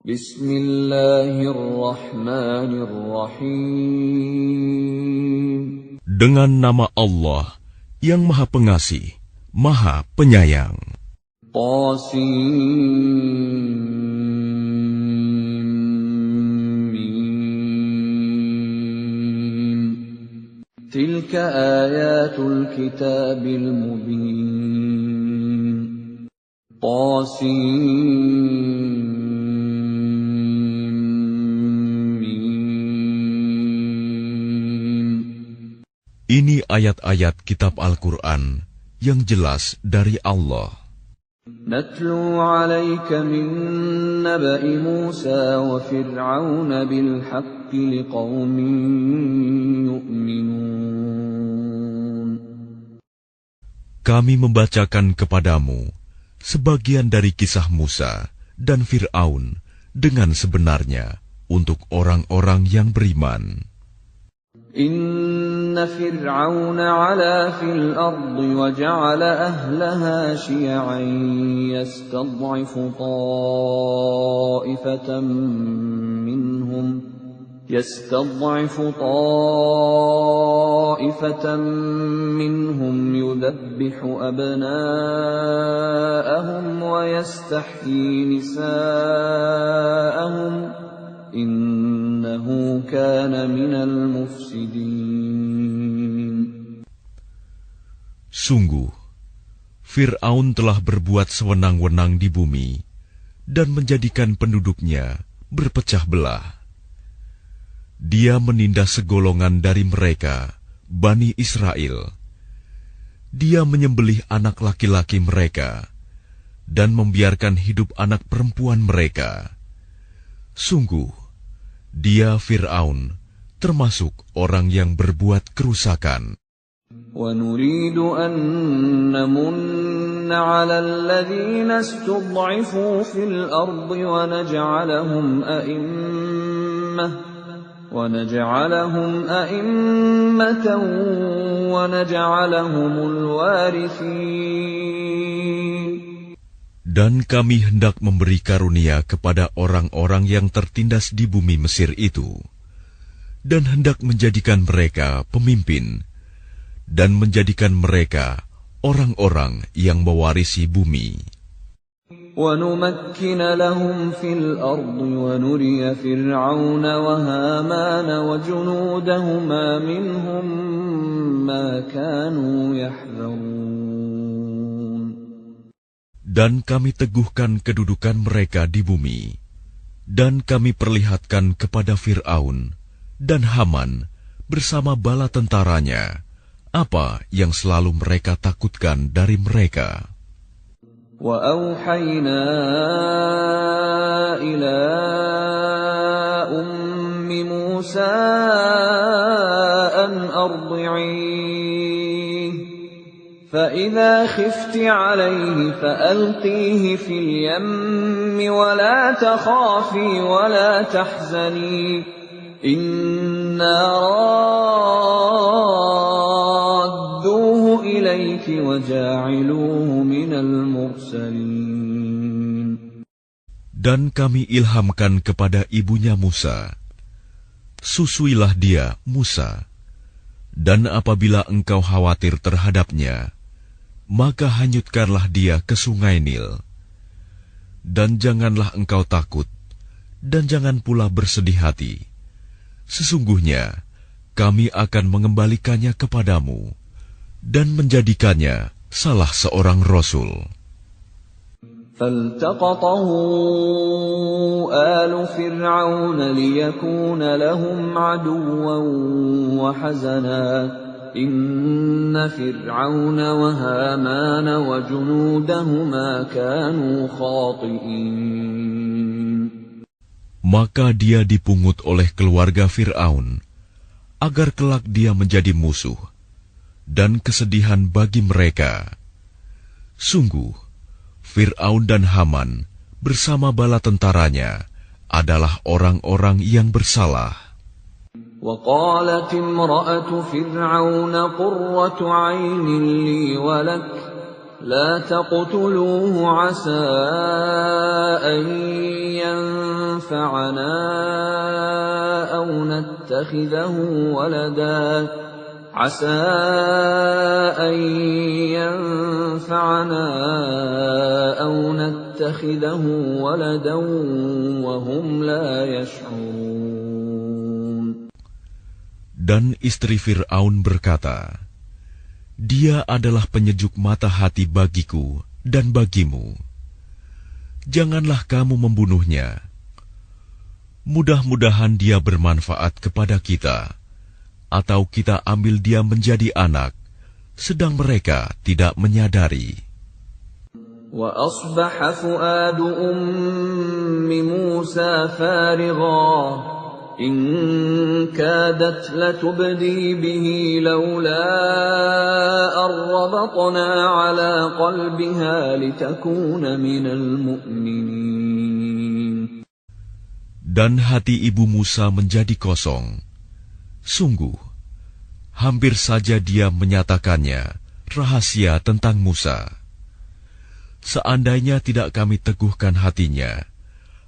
Bismillahirrahmanirrahim. Dengan nama Allah yang Maha Pengasih, Maha Penyayang. Qasim. Tilka ayatul kitabil mubin. Qasim. Ini ayat-ayat kitab Al-Quran yang jelas dari Allah. Natlu 'alaika min naba'i Musa wa Fir'aun bil haqqi liqaumin yu'minun. Kami membacakan kepadamu sebagian dari kisah Musa dan Fir'aun dengan sebenarnya untuk orang-orang yang beriman. Inna Fir'aun 'ala fil ardi wa ja'ala ahlaha syi'an yastad'ifu ta'ifatan minhum yudhabbihu abna'ahum wa yastahyi nisa'ahum. Innahu kana minal mufsidin. Sungguh, Fir'aun telah berbuat sewenang-wenang di bumi dan menjadikan penduduknya berpecah belah. Dia menindas segolongan dari mereka, Bani Israel. Dia menyembelih anak laki-laki mereka dan membiarkan hidup anak perempuan mereka. Sungguh, dia Fir'aun termasuk orang yang berbuat kerusakan. وَنُرِيدُ أَن نَّمُنَّ عَلَى الَّذِينَ اسْتُضْعِفُوا فِي الْأَرْضِ وَنَجْعَلَهُمْ أَئِمَّةً وَنَجْعَلَهُمُ الْوَارِثِينَ. Dan kami hendak memberi karunia kepada orang-orang yang tertindas di bumi Mesir itu, dan hendak menjadikan mereka pemimpin, dan menjadikan mereka orang-orang yang mewarisi bumi. وَنُمَكِّنَ لَهُمْ فِي الْأَرْضِ وَنُرِيَ فِرْعَوْنَ وَهَامَانَ وَجُنُودَهُمَا مِنْهُمْ مَا كَانُوا يَحْذَرُونَ. Dan kami teguhkan kedudukan mereka di bumi, dan kami perlihatkan kepada Fir'aun dan Haman bersama bala tentaranya apa yang selalu mereka takutkan dari mereka. وَأَوْحَيْنَا إِلَىٰ أُمِّ مُوسَىٰ أَنْ أَرْضِعِيهِ فَإِذَا خِفْتِ عَلَيْهِ فَأَلْقِيهِ فِي الْيَمِّ وَلَا تَخَافِي وَلَا تَحْزَنِي إِنَّا رَادُّوهُ إِلَيْكِ وَجَاعِلُوهُ مِنَ الْمُرْسَلِينَ. Dan kami ilhamkan kepada ibunya Musa, susuilah dia, Musa, dan apabila engkau khawatir terhadapnya, maka hanyutkanlah dia ke sungai Nil. Dan janganlah engkau takut, dan jangan pula bersedih hati. Sesungguhnya, kami akan mengembalikannya kepadamu, dan menjadikannya salah seorang Rasul. فَالْتَقَطَهُ آلُ فِرْعَوْنَ لِيَكُونَ لَهُمْ عَدُوًّا وَحَزَنًا إِنَّ فِرْعَوْنَ وَهَامَانَ وَجُنُودَهُمَا كَانُوا خَاطِئِينَ. Maka dia dipungut oleh keluarga Fir'aun, agar kelak dia menjadi musuh dan kesedihan bagi mereka. Sungguh, Fir'aun dan Haman bersama bala tentaranya adalah orang-orang yang bersalah. وَقَالَتِ امْرَأَةُ فِرْعَوْنَ قُرَّةُ عَيْنٍ لِّي وَلَكَ لَا تَقْتُلُوهُ عَسَىٰ أَن ينفعنا أو نتخذه ولدا عسى أن ينفعنا أو نتخذه ولدا وهم لا يشعرون. Dan istri Fir'aun berkata, Dia adalah penyejuk mata hati bagiku dan bagimu. Janganlah kamu membunuhnya. Mudah-mudahan dia bermanfaat kepada kita, atau kita ambil dia menjadi anak, sedang mereka tidak menyadari. وَأَصْبَحَ فُؤَادُ أُمِّ مُوسَى فَارِغًا إِنْ كَادَتْ لَتُبْدِي بِهِ لَوْلَا أَنْ رَبَطْنَا عَلَى قَلْبِهَا لِتَكُونَ مِنَ الْمُؤْمِنِينَ. Dan hati ibu Musa menjadi kosong. Sungguh, hampir saja dia menyatakannya rahasia tentang Musa. Seandainya tidak kami teguhkan hatinya,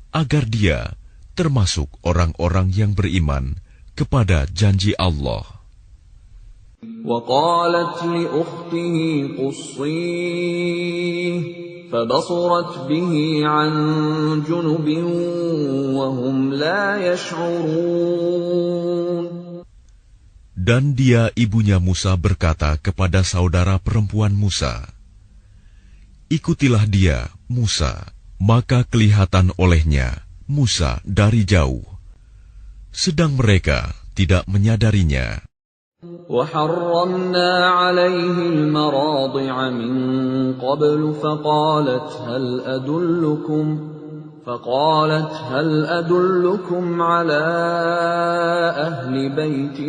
agar dia termasuk orang-orang yang beriman kepada janji Allah. وَقَالَتْ لِأُخْتِهِ قُصِّيهِ فَبَصُرَتْ بِهِ عَنْ جُنُبٍ وَهُمْ لَا يَشْعُرُونَ. Dan dia ibunya Musa berkata kepada saudara perempuan Musa, Ikutilah dia, Musa. Maka kelihatan olehnya Musa dari jauh, sedang mereka tidak menyadarinya. وَحَرَّمْنَا عَلَيْهِ الْمَرَاضِعَ مِنْ قَبْلُ فقالت هل أدلكم على أهل بيت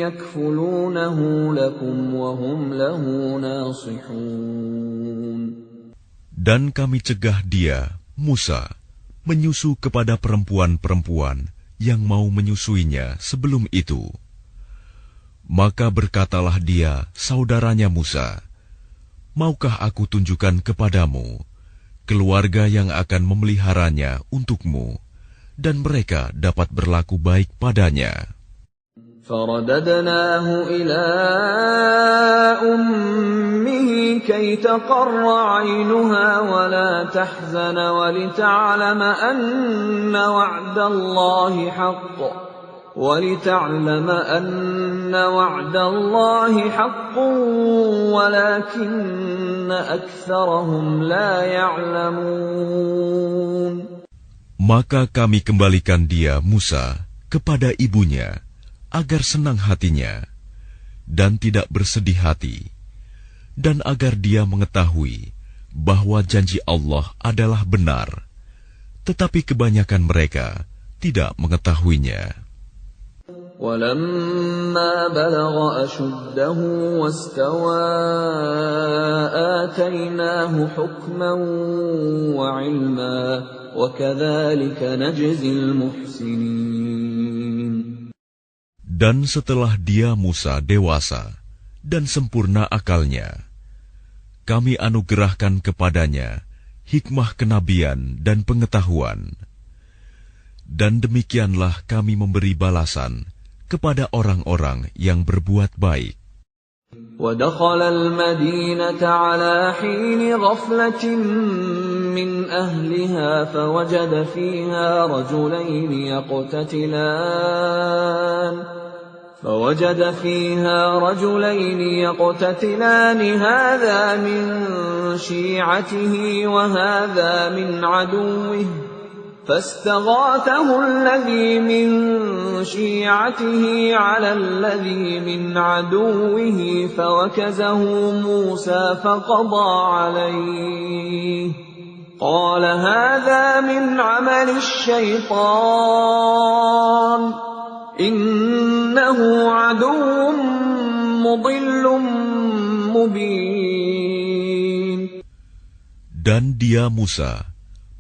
يكفلونه لكم وهم له ناصحون. Dan kami cegah dia, Musa, menyusu kepada perempuan-perempuan yang mau menyusuinya sebelum itu. Maka berkatalah dia, saudaranya Musa, Maukah aku tunjukkan kepadamu keluarga yang akan memeliharanya untukmu, dan mereka dapat berlaku baik padanya. فَرَدَدْنَاهُ إِلَىٰ أُمِّهِ كَيْ تَقَرَّ عَيْنُهَا وَلَا تَحْزَنَ وَلِتَعْلَمَ أَنَّ وَعْدَ اللَّهِ حَقٌّ وَلَكِنَّ أَكْثَرَهُمْ لَا يَعْلَمُونَ. Maka kami kembalikan dia, Musa, kepada ibunya, agar senang hatinya, dan tidak bersedih hati, dan agar dia mengetahui bahwa janji Allah adalah benar, tetapi kebanyakan mereka tidak mengetahuinya. وَلَمَّا بَلَغَ أَشُدَّهُ وَاسْتَوَى آتَيْنَاهُ حُكْمًا وَعِلْمًا وَكَذَلِكَ نَجْزِي الْمُحْسِنِينَ. Dan setelah dia Musa dewasa dan sempurna akalnya, kami anugerahkan kepadanya hikmah kenabian dan pengetahuan. Dan demikianlah kami memberi balasan kepada orang-orang yang berbuat baik. وَدَخَلَ الْمَدِينَةَ عَلَى حِينِ غَفْلَةٍ مِّنْ أَهْلِهَا فَوَجَدَ فيها رجلين يقتتلان هذا من شيعته وهذا من عدوه فاستغاثه الذي من شيعته على الذي من عدوه فوكزه موسى فقضى عليه قال هذا من عمل الشيطان إنه عدو مضل مبين. Dan dia Musa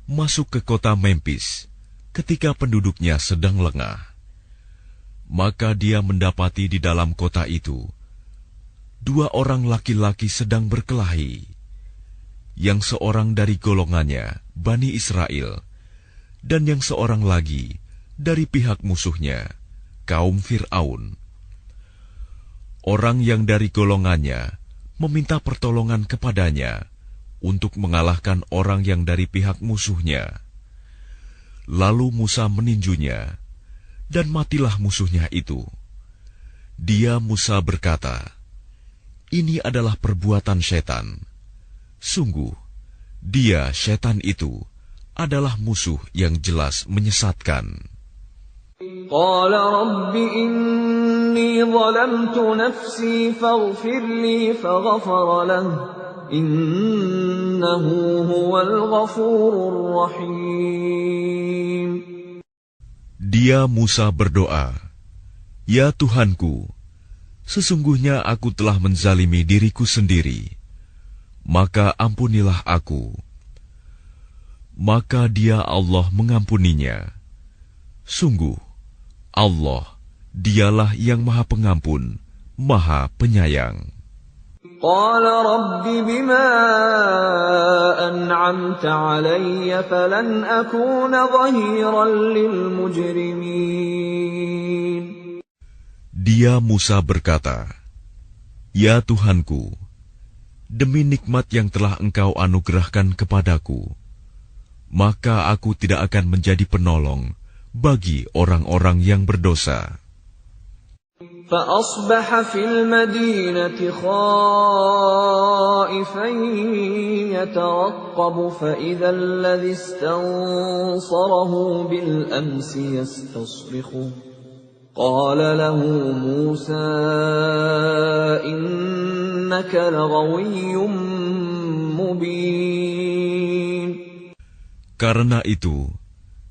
masuk ke kota Memphis ketika penduduknya sedang lengah. Maka dia mendapati di dalam kota itu 2 orang laki-laki sedang berkelahi. Yang seorang dari golongannya, Bani Israel, dan yang seorang lagi dari pihak musuhnya, kaum Fir'aun. Orang yang dari golongannya meminta pertolongan kepadanya untuk mengalahkan orang yang dari pihak musuhnya. Lalu Musa meninjunya, dan matilah musuhnya itu. Dia Musa berkata, "Ini adalah perbuatan setan. Sungguh, dia setan itu adalah musuh yang jelas menyesatkan." قال رب إني ظلمت نفسي فاغفر لي فغفر له إنه هو الغفور الرحيم. Dia Musa berdoa, "Ya Tuhanku, sesungguhnya aku telah menzalimi diriku sendiri, maka ampunilah aku." Maka dia Allah mengampuninya. Sungguh, Allah, dialah yang Maha Pengampun, Maha Penyayang. قال رب بما أنعمت علي فلن أكون ظهيرا للمجرمين. Dia Musa berkata, "Ya Tuhanku, demi nikmat yang telah Engkau anugerahkan kepadaku, maka aku tidak akan menjadi penolong bagi orang-orang yang berdosa." فأصبح في المدينة خائفا يترقب فإذا الذي استنصره بالأمس يستصرخه قال له موسى إنك لغوي مبين. Karena itu,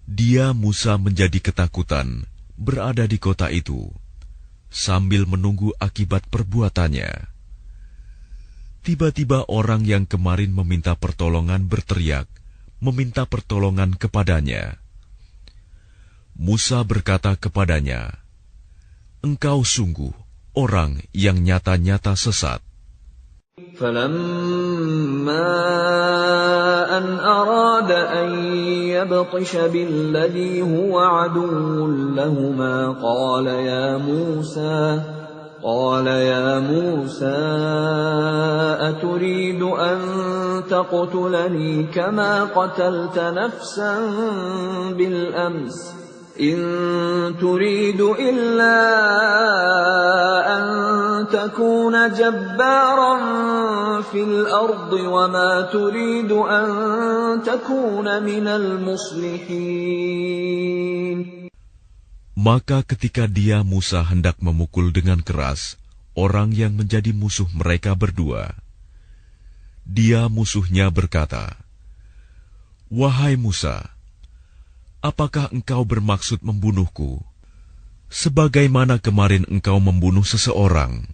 dia Musa menjadi ketakutan berada di kota itu, sambil menunggu akibat perbuatannya. Tiba-tiba orang yang kemarin meminta pertolongan berteriak, meminta pertolongan kepadanya. Musa berkata kepadanya, "Engkau sungguh orang yang nyata-nyata sesat." فلما أن أراد أن يبطش بالذي هو عدو لهما قال يا موسى أتريد أن تقتلني كما قتلت نفسا بالأمس إن تريد إلا أن تكون جبارا في الأرض وما تريد أن تكون من المصلحين. Maka ketika dia Musa hendak memukul dengan keras orang yang menjadi musuh mereka berdua, dia musuhnya berkata, "Wahai Musa, apakah engkau bermaksud membunuhku, sebagaimana kemarin engkau membunuh seseorang?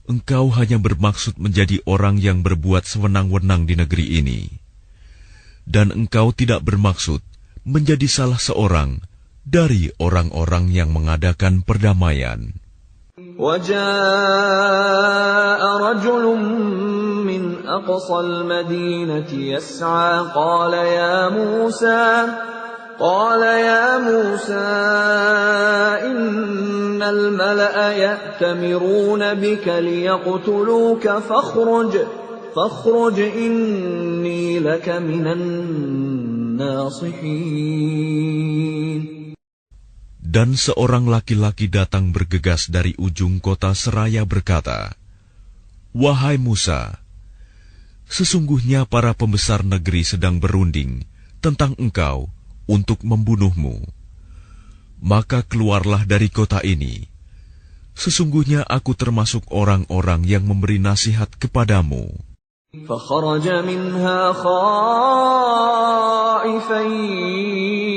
Engkau hanya bermaksud menjadi orang yang berbuat sewenang-wenang di negeri ini, dan engkau tidak bermaksud menjadi salah seorang dari orang-orang yang mengadakan perdamaian." وجاء رجل من أقصى المدينة يسعى قال يا موسى إن الملأ يأتمرون بك ليقتلوك فاخرج إني لك من الناصحين. Dan seorang laki-laki datang bergegas dari ujung kota seraya berkata, "Wahai Musa, sesungguhnya para pembesar negeri sedang berunding tentang engkau untuk membunuhmu. Maka keluarlah dari kota ini. Sesungguhnya aku termasuk orang-orang yang memberi nasihat kepadamu." فخرج منها خائفا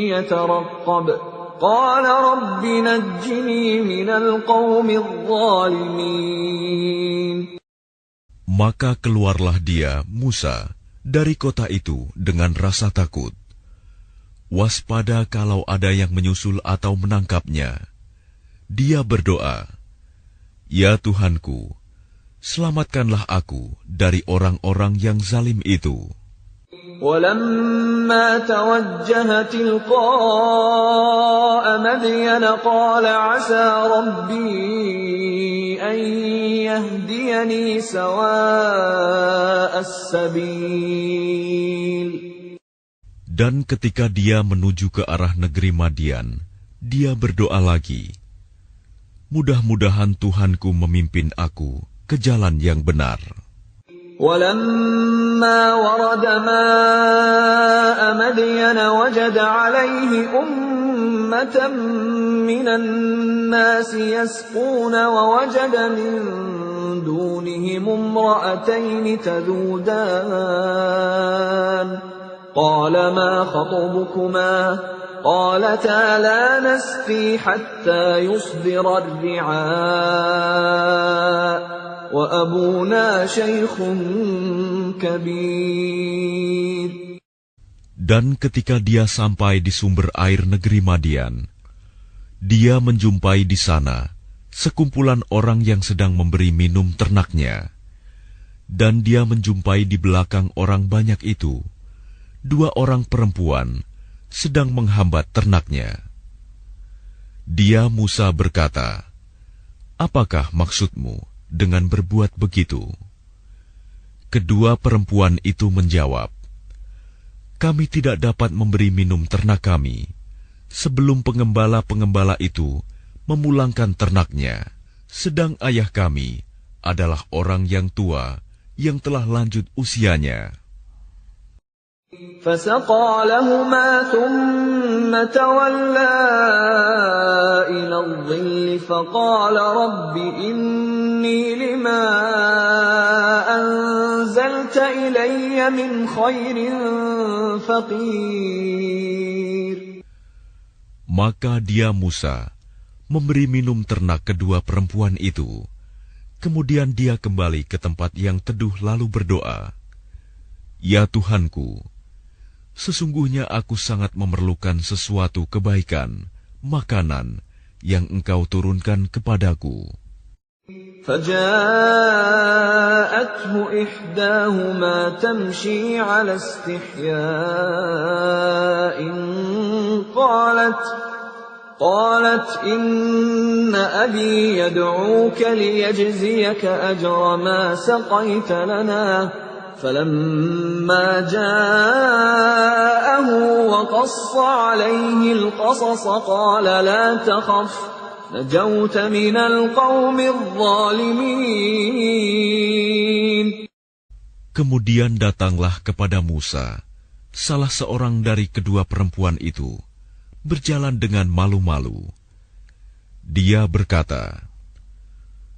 يترقب قال رب نجني من القوم الظالمين. Maka keluarlah dia, Musa, dari kota itu dengan rasa takut. Waspada kalau ada yang menyusul atau menangkapnya. Dia berdoa, "Ya Tuhanku, selamatkanlah aku dari orang-orang yang zalim itu." ولما توجه تلقاء مدين قال عسى ربي أن يهديني سواء السبيل. Dan ketika dia menuju ke arah negeri Madian, dia berdoa lagi, mudah-mudahan Tuhanku memimpin aku ke jalan yang benar. ولما ورد ماء مدين وجد عليه أمة من الناس يسقون ووجد من دونهم امرأتين تذودان قال ما خطبكما قالتا لا نسقي حتى يصدر الرعاء وأبونا شيخ كبير. Dan ketika dia sampai di sumber air negeri Madian, dia menjumpai di sana sekumpulan orang yang sedang memberi minum ternaknya. Dan dia menjumpai di belakang orang banyak itu 2 orang perempuan sedang menghambat ternaknya. Dia Musa berkata, "Apakah maksudmu dengan berbuat begitu?" Kedua perempuan itu menjawab, "Kami tidak dapat memberi minum ternak kami sebelum pengembala-pengembala itu memulangkan ternaknya, sedang ayah kami adalah orang yang tua yang telah lanjut usianya." فسقى لهما ثم تولى إلى الظل فقال رب إني لما أنزلت إلي من خير فقير. Maka dia Musa memberi minum ternak kedua perempuan itu. Kemudian dia kembali ke tempat yang teduh lalu berdoa, "Ya Tuhanku, sesungguhnya aku sangat memerlukan sesuatu kebaikan, makanan yang Engkau turunkan kepadaku." فجاءته إحداهما تمشي على استحياء قالت إن أبي يدعوك ليجزيك أجر ما سقيت لنا. فلما جاءه وقص عليه القصص قال لا تخف نجوت من القوم الظالمين. Kemudian datanglah kepada Musa salah seorang dari kedua perempuan itu, berjalan dengan malu-malu. Dia berkata,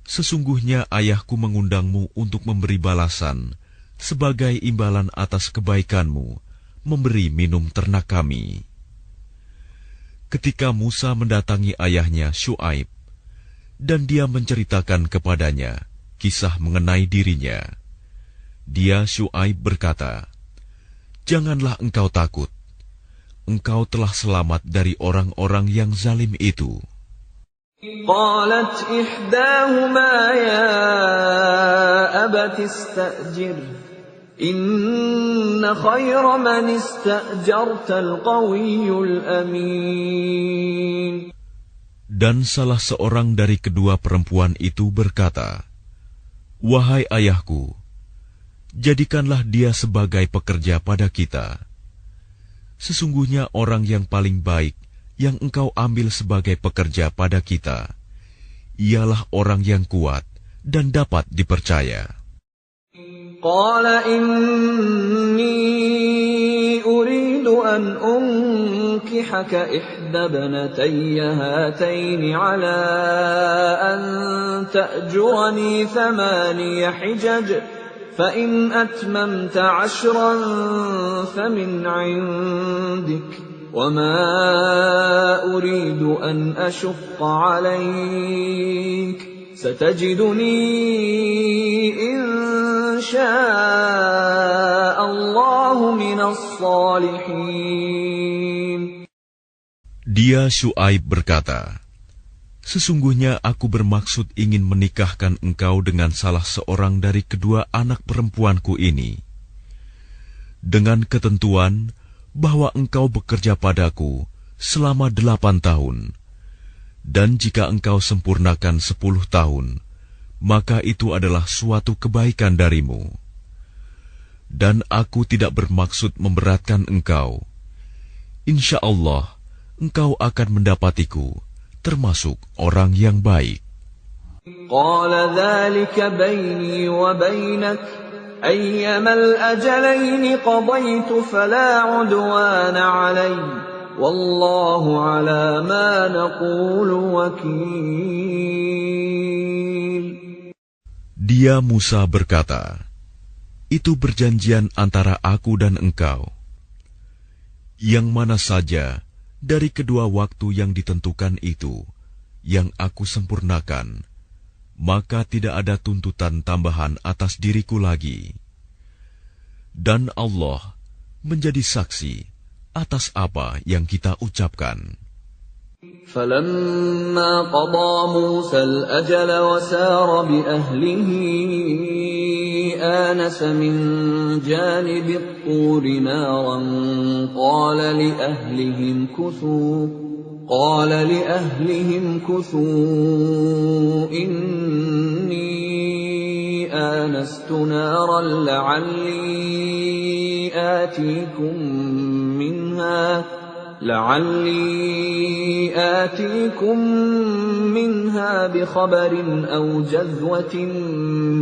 "Sesungguhnya ayahku mengundangmu untuk memberi balasan sebagai imbalan atas kebaikanmu, memberi minum ternak kami." Ketika Musa mendatangi ayahnya Syuaib, dan dia menceritakan kepadanya kisah mengenai dirinya, dia Syuaib berkata, "Janganlah engkau takut, engkau telah selamat dari orang-orang yang zalim itu." قالت إحداهما يا أبت استأجره إن خير من استأجرت القوي الأمين. Dan salah seorang dari kedua perempuan itu berkata, "Wahai ayahku, jadikanlah dia sebagai pekerja pada kita. Sesungguhnya orang yang paling baik yang engkau ambil sebagai pekerja pada kita, ialah orang yang kuat dan dapat dipercaya." قال إني أريد أن أنكحك إحدى ابنتي هاتين على أن تأجرني 8 حجج فإن أتممت 10 فمن عندك وما أريد أن أشق عليك ستجدني إن شاء الله من الصالحين. Dia Syuaib berkata, "Sesungguhnya aku bermaksud ingin menikahkan engkau dengan salah seorang dari kedua anak perempuanku ini. dengan ketentuan bahwa engkau bekerja padaku selama 8 tahun, dan jika engkau sempurnakan 10 tahun, maka itu adalah suatu kebaikan darimu. Dan aku tidak bermaksud memberatkan engkau. Insya Allah, engkau akan mendapatiku termasuk orang yang baik. Qala dzalika baini wa bainak ayyama al-ajalaini qadaytu fala 'udwana 'alayya wallahu 'ala ma naqulu wakil. Dia Musa berkata, itu perjanjian antara aku dan engkau. Yang mana saja dari kedua waktu yang ditentukan itu yang aku sempurnakan, maka tidak ada tuntutan tambahan atas diriku lagi. Dan Allah menjadi saksi atas apa yang kita ucapkan. فَلَمَّا قَضَى مُوسَى الْأَجَلَ وَسَارَ بِأَهْلِهِ آنَسَ مِنْ جَانِبِ الطُّورِ نَارًا قَالَ لِأَهْلِهِمْ كُثُوا إِنِّي آنَسْتُ نَارًا لعلي آتيكم منها بخبر أو جذوة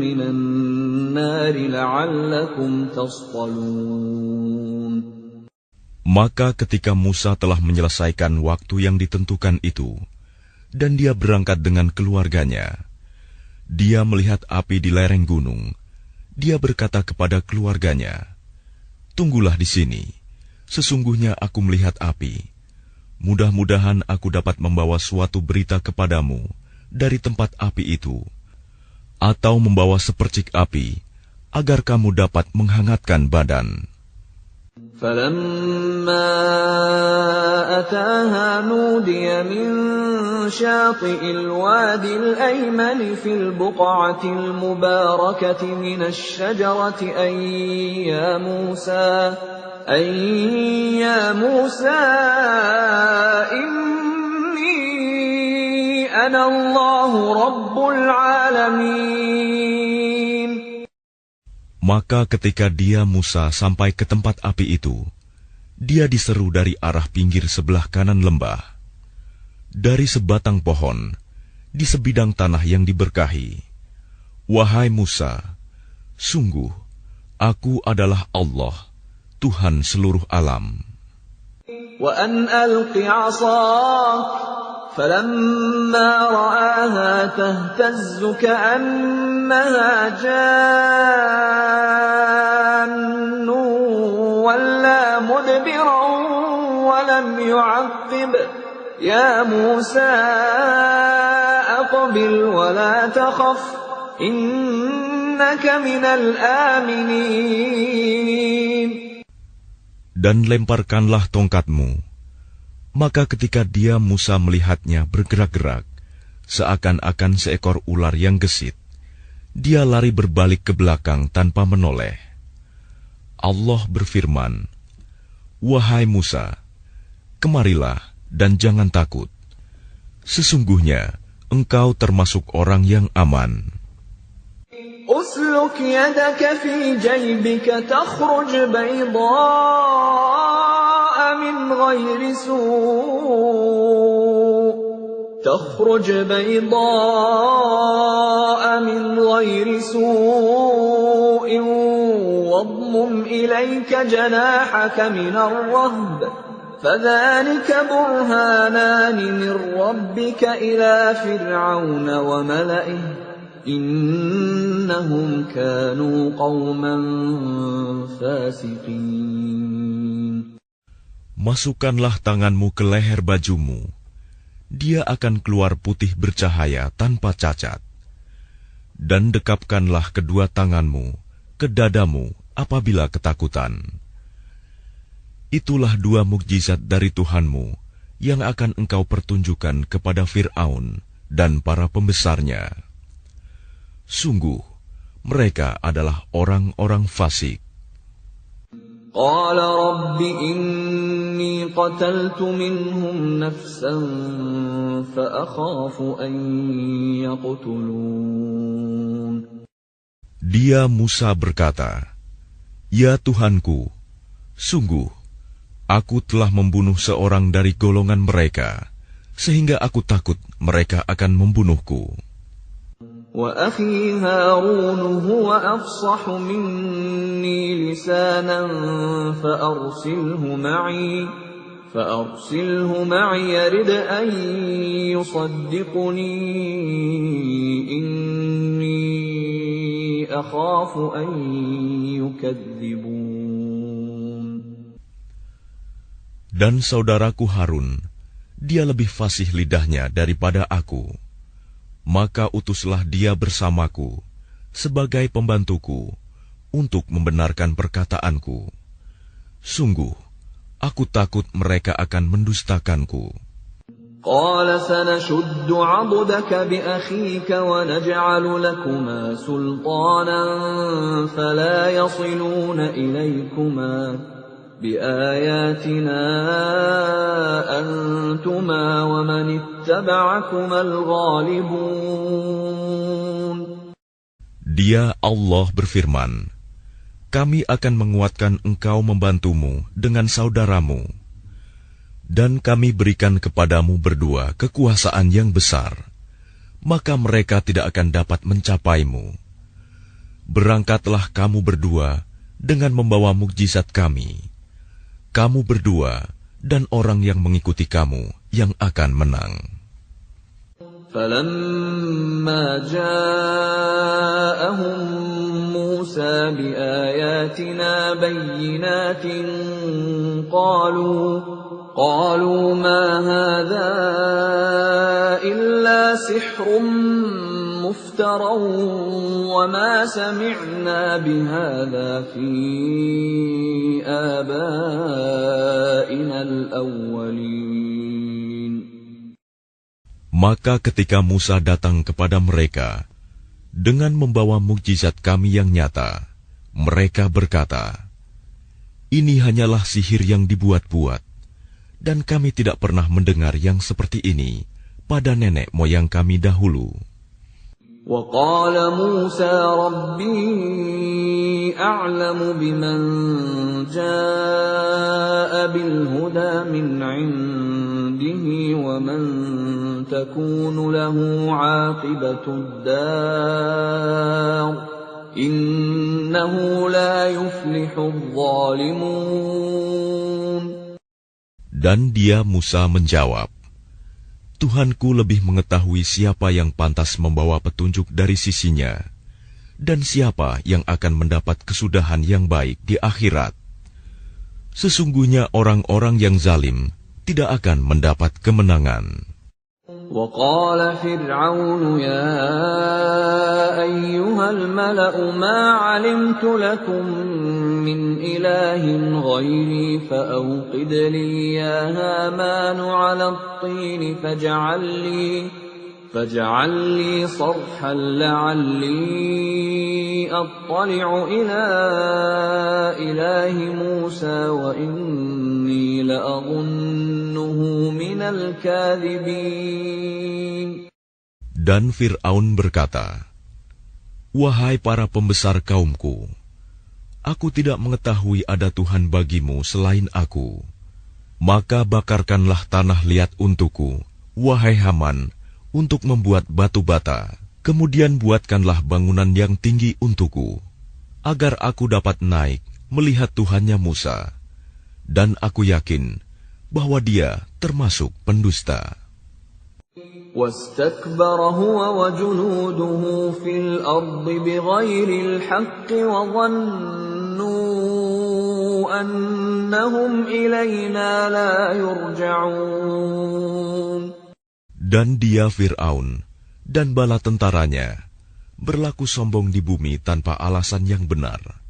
من النار لعلكم تصطلون. Maka ketika Musa telah menyelesaikan waktu yang ditentukan itu, dan dia berangkat dengan keluarganya, dia melihat api di lereng gunung. Dia berkata kepada keluarganya, "Tunggulah di sini. Sesungguhnya aku melihat api. Mudah-mudahan aku dapat membawa suatu berita kepadamu dari tempat api itu, atau membawa sepercik api, agar kamu dapat menghangatkan badan." فَلَمَّا أَتَاهَا نُودِيَ مِن شَاطِئِ الْوَادِ الْأَيْمَنِ فِي الْبُقْعَةِ الْمُبَارَكَةِ مِنَ الشَّجَرَةِ أَن يَا مُوسَى إِنِّي أَنَا اللَّهُ رَبُّ الْعَالَمِينَ. Maka ketika dia Musa sampai ke tempat api itu, dia diseru dari arah pinggir sebelah kanan lembah, dari sebatang pohon, di sebidang tanah yang diberkahi. "Wahai Musa, sungguh, aku adalah Allah, Tuhan seluruh alam. وَأَنْ أَلْقِ عَصَاكَ فَلَمَّا رَآهَا تَهْتَزُّ كَأَنَّهَا جَانٌّ وَلَّى مُدْبِرًا وَلَمْ يُعَقِّبْ يَا مُوسَى أَقْبِلْ وَلَا تَخَفْ إِنَّكَ مِنَ الْآمِنِينَ. Dan lemparkanlah tongkatmu." Maka ketika dia Musa melihatnya bergerak-gerak, seakan-akan seekor ular yang gesit, dia lari berbalik ke belakang tanpa menoleh. Allah berfirman, "Wahai Musa, kemarilah dan jangan takut. Sesungguhnya engkau termasuk orang yang aman." أسلك يدك في جيبك تخرج بيضاء من غير سوء واضمم إليك جناحك من الرهب فذلك برهانان من ربك إلى فرعون وملئه إنهم كانوا قوما فاسقين. Masukkanlah tanganmu ke leher bajumu. Dia akan keluar putih bercahaya tanpa cacat. Dan dekapkanlah kedua tanganmu ke dadamu apabila ketakutan. Itulah dua mukjizat dari Tuhanmu yang akan engkau pertunjukkan kepada Fir'aun dan para pembesarnya. Sungguh, mereka adalah orang-orang fasik. قال رب إني قتلت منهم نفسا فأخاف أن يقتلون. Dia Musa berkata, "Ya Tuhanku, sungguh aku telah membunuh seorang dari golongan mereka, sehingga aku takut mereka akan membunuhku." وأخي هارون هو أفصح مني لسانا فأرسله معي يرد أن يصدقني إني أخاف أن يكذبون. Dan saudaraku Harun, dia lebih fasih lidahnya daripada aku. Maka utuslah dia bersamaku sebagai pembantuku untuk membenarkan perkataanku. Sungguh, aku takut mereka akan mendustakanku. قال سنشد عضدك بأخيك ونجعل لكما سلطانا فلا يصلون إليكما بآياتنا أنتما ومن اتبعكما الغالبون. Dia Allah berfirman, kami akan menguatkan engkau membantumu dengan saudaramu, dan kami berikan kepadamu berdua kekuasaan yang besar, maka mereka tidak akan dapat mencapaimu. Berangkatlah kamu berdua dengan membawa mukjizat kami. Kamu berdua dan orang yang mengikuti kamu yang akan menang. فَلَمَّا جَاءَهُم مُوسَى بِآيَاتِنَا بَيِّنَاتٍ قَالُوا مَا هَذَا إِلَّا سِحْرٌ مُفْتَرًى وَمَا سَمِعْنَا بِهَذَا فِي آبَائِنَا الْأَوَّلِينَ. Maka ketika Musa datang kepada mereka dengan membawa mukjizat kami yang nyata, mereka berkata, "Ini hanyalah sihir yang dibuat-buat, dan kami tidak pernah mendengar yang seperti ini pada nenek moyang kami dahulu." وَقَالَ مُوسَى رَبِّي أَعْلَمُ بِمَنْ جَاءَ بِالْهُدَى مِنْ عِنْدِهِ وَمَنْ تَكُونُ لَهُ عَاقِبَةُ الدَّارِ إِنَّهُ لَا يُفْلِحُ الظَّالِمُونَ. Dan dia Musa menjawab, Tuhanku lebih mengetahui siapa yang pantas membawa petunjuk dari sisinya, dan siapa yang akan mendapat kesudahan yang baik di akhirat. Sesungguhnya orang-orang yang zalim tidak akan mendapat kemenangan. وَقَالَ فِرْعَوْنُ يَا أَيُّهَا الْمَلَأُ مَا عَلِمْتُ لَكُمْ مِنْ إِلَٰهٍ غَيْرِي فَأَوْقِدْ لِي يَا هَامَانُ عَلَى الطِّينِ فَاجْعَل لِّي صَرْحًا لَّعَلِّي أَطَّلِعُ إِلَىٰ إِلَٰهِ مُوسَىٰ وَإِنِّي لَأَظُنُّهُ مِنَ الْكَاذِبِينَ. Dan Fir'aun berkata, "Wahai para pembesar kaumku, aku tidak mengetahui ada Tuhan bagimu selain aku. Maka bakarkanlah tanah liat untukku, wahai Haman, untuk membuat batu bata. Kemudian buatkanlah bangunan yang tinggi untukku, agar aku dapat naik melihat Tuhannya Musa. Dan aku yakin bahwa dia termasuk pendusta." وَاسْتَكْبَرَ هُوَ وَجُنُودُهُ فِي الْأَرْضِ بِغَيْرِ الْحَقِّ وَظَنُّوا أَنَّهُمْ إِلَيْنَا لَا يُرْجَعُونَ. Dan dia Fir'aun dan bala tentaranya berlaku sombong di bumi tanpa alasan yang benar,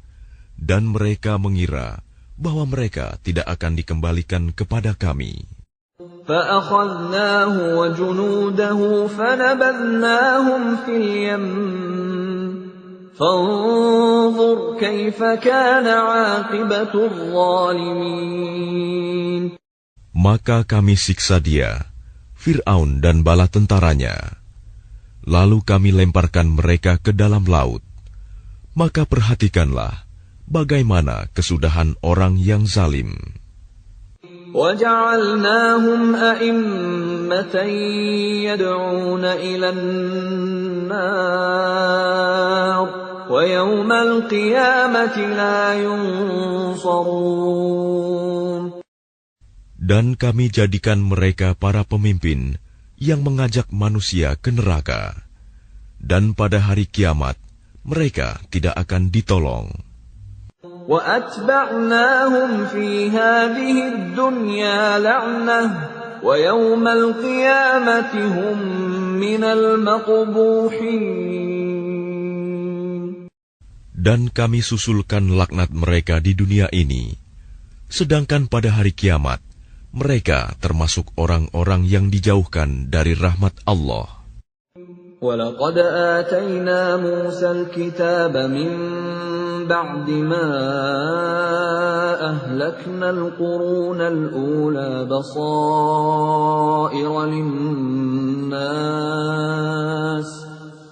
dan mereka mengira bahwa mereka tidak akan dikembalikan kepada kami. فَأَخَذْنَاهُ وَجُنُودَهُ فَنَبَذْنَاهُمْ فِي الْيَمِّ فانظر كيف كان عاقبة الظالمين. Maka kami siksa dia, Fir'aun dan bala tentaranya. Lalu kami lemparkan mereka ke dalam laut. Maka perhatikanlah bagaimana kesudahan orang yang zalim. وَجَعَلْنَاهُمْ أَئِمَّةً يَدْعُونَ إِلَى النَّارِ وَيَوْمَ الْقِيَامَةِ لَا يُنصَرُونَ. Dan kami jadikan mereka para pemimpin yang mengajak manusia ke neraka. Dan pada hari kiamat, mereka tidak akan ditolong. وَأَتْبَعْنَاهُمْ فِي هَذِهِ الدُّنْيَا لَعْنَةً وَيَوْمَ الْقِيَامَةِ هُمْ مِنَ الْمَقْبُوحِينَ. Dan kami susulkan laknat mereka di dunia ini, sedangkan pada hari kiamat, mereka termasuk orang-orang yang dijauhkan dari rahmat Allah. وَلَقَدْ آتَيْنَا مُوسَى الْكِتَابَ مِنْ بَعْدِ مَا أَهْلَكْنَا الْقُرُونَ الْأُولَى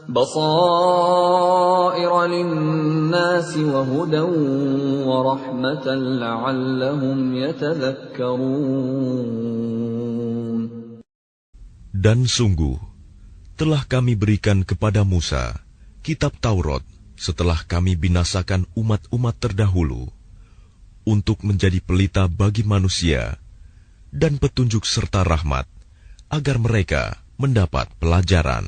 بَصَائِرَ لِلنَّاسِ وَهُدًى وَرَحْمَةً لَعَلَّهُمْ يَتَذَكَّرُونَ. Dan sungguh, telah kami berikan kepada Musa kitab Taurat setelah kami binasakan umat-umat terdahulu, untuk menjadi pelita bagi manusia dan petunjuk serta rahmat, agar mereka mendapat pelajaran.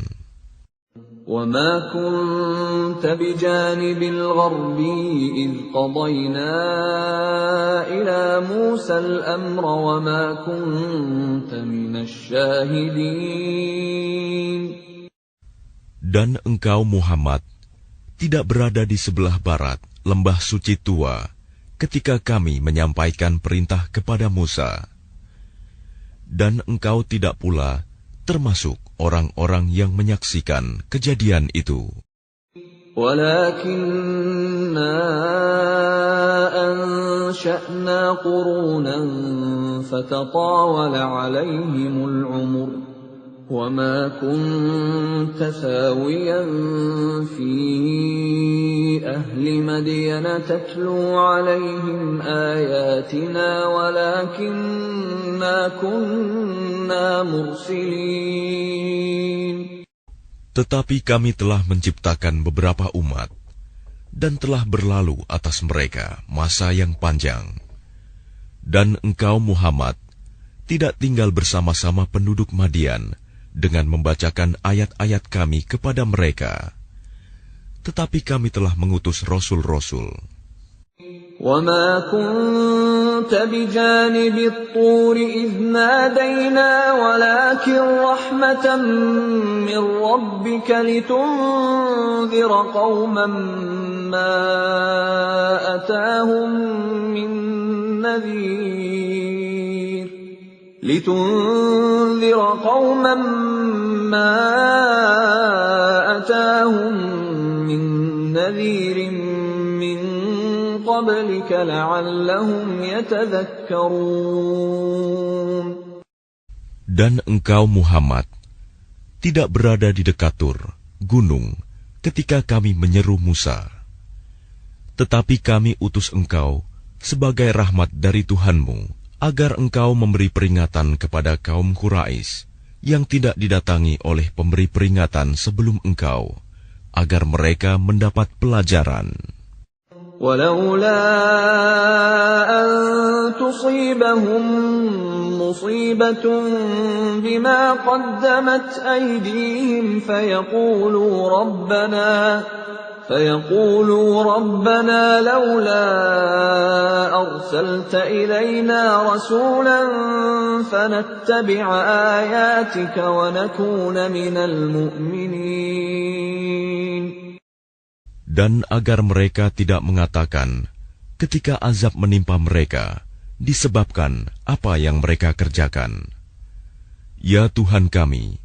وَمَا كُنْتَ بِجَانِبِ الْغَرْبِيِّ إِذْ قَضَيْنَا إِلَى مُوسَى الْأَمْرَ وَمَا كُنْتَ مِنَ الشَّاهِدِينَ. Dan engkau Muhammad tidak berada di sebelah barat lembah suci tua ketika kami menyampaikan perintah kepada Musa. Dan engkau tidak pula termasuk orang-orang yang menyaksikan kejadian itu. وَلَكِنَّا أَنشَأْنَا قُرُونًا فَتَطَاوَلَ عَلَيْهِمُ الْعُمُرُ وَمَا كُنْتَ ثَاوِيًا فِي أَهْلِ مَدْيَنَ تَتْلُو عَلَيْهِمْ آيَاتِنَا وَلَكِنَّا كُنَّا مُرْسِلِينَ. Tetapi kami telah menciptakan beberapa umat, dan telah berlalu atas mereka masa yang panjang. Dan engkau Muhammad tidak tinggal bersama-sama penduduk Madian dengan membacakan ayat-ayat kami kepada mereka. Tetapi kami telah mengutus rasul-rasul. وَمَا كُنْتَ بِجَانِبِ الطُّورِ إِذْ نَادَيْنَا وَلَكِنْ رَحْمَةً مِّن رَّبِّكَ لِتُنذِرَ قَوْمًا مَّا أَتَاهُم مِّن نَّذِيرٍ مِّن قَبْلِكَ لَعَلَّهُمْ يَتَذَكَّرُونَ. Dan engkau Muhammad tidak berada di dekat Tur, gunung, ketika kami menyeru Musa. Tetapi kami utus engkau sebagai rahmat dari Tuhanmu, agar engkau memberi peringatan kepada kaum Quraisy yang tidak didatangi oleh pemberi peringatan sebelum engkau, agar mereka mendapat pelajaran. وَلَوْلَا أَن تُصِيبَهُم مُّصِيبَةٌ بِمَا قَدَّمَتْ أَيْدِيهِمْ فَيَقُولُوا رَبَّنَا لَوْلَا أَرْسَلْتَ إِلَيْنَا رَسُولًا فَنَتَّبِعَ آيَاتِكَ وَنَكُونَ مِنَ الْمُؤْمِنِينَ. Dan agar mereka tidak mengatakan ketika azab menimpa mereka disebabkan apa yang mereka kerjakan, "Ya Tuhan kami,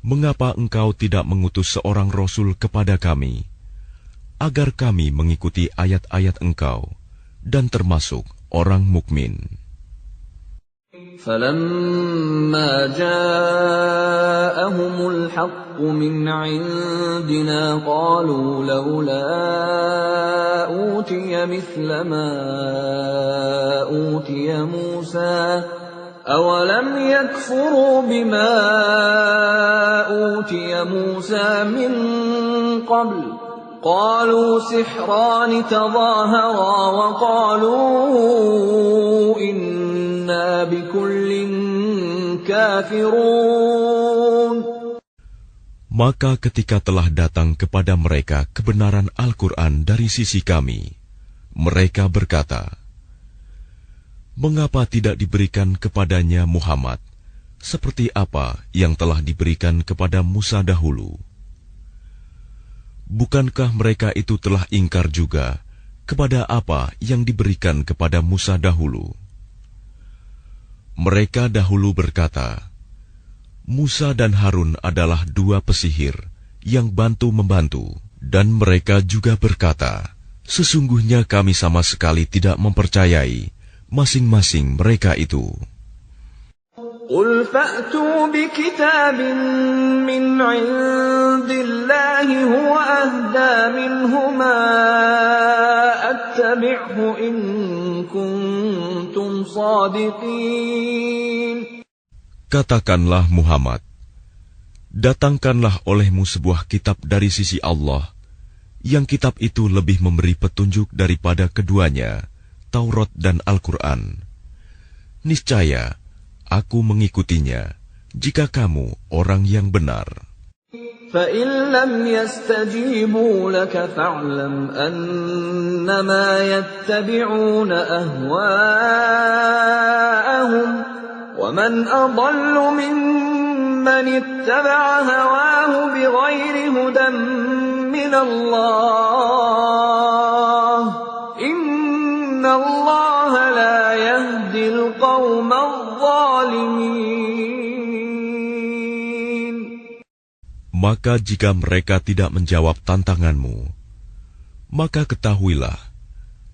mengapa Engkau tidak mengutus seorang Rasul kepada kami agar kami mengikuti ayat-ayat Engkau dan termasuk orang mukmin. فَلَمَّا جَاءَهُمُ الْحَقُّ مِنْ عِنْدِنَا قَالُوا لَوْلَا أُوتِيَ مِثْلَ مَا أُوتِيَ مُوسَى أَوَلَمْ يَكْفُرُوا بِمَا أُوتِيَ مُوسَى مِنْ قَبْلُ قَالُوا سِحْرَانِ تَظَاهَرَا وَقَالُوا إِنَّا بِكُلٍّ كَافِرُونَ. Maka ketika telah datang kepada mereka kebenaran Al-Quran dari sisi kami, mereka berkata, mengapa tidak diberikan kepadanya Muhammad seperti apa yang telah diberikan kepada Musa dahulu? Bukankah mereka itu telah ingkar juga kepada apa yang diberikan kepada Musa dahulu? Mereka dahulu berkata, Musa dan Harun adalah dua pesihir yang bantu-membantu, dan mereka juga berkata, sesungguhnya kami sama sekali tidak mempercayai masing-masing mereka itu. قُلْ فَأْتُوا بِكِتَابٍ مِّنْ عِندِ اللَّهِ هُوَ أَهْدَىٰ مِنْهُمَا أَتَّبِعْهُ إِن كُنتُمْ صَادِقِينَ. Katakanlah Muhammad, datangkanlah olehmu sebuah kitab dari sisi Allah, yang kitab itu lebih memberi petunjuk daripada keduanya, Taurat dan Al-Quran. Niscaya aku mengikutinya, jika kamu orang yang benar. فَإِن لَّمْ يَسْتَجِيبُوا لَكَ فَاعْلَمْ أَنَّمَا يَتَّبِعُونَ أَهْوَاءَهُمْ وَمَنْ أَضَلُّ مِمَّنِ اتَّبَعَ هَوَاهُ بِغَيْرِ هُدًى مِّنَ اللَّهِ إِنَّ اللَّهَ لَا يَهْدِي الْقَوْمَ الظَّالِمِينَ. Maka jika mereka tidak menjawab tantanganmu, maka ketahuilah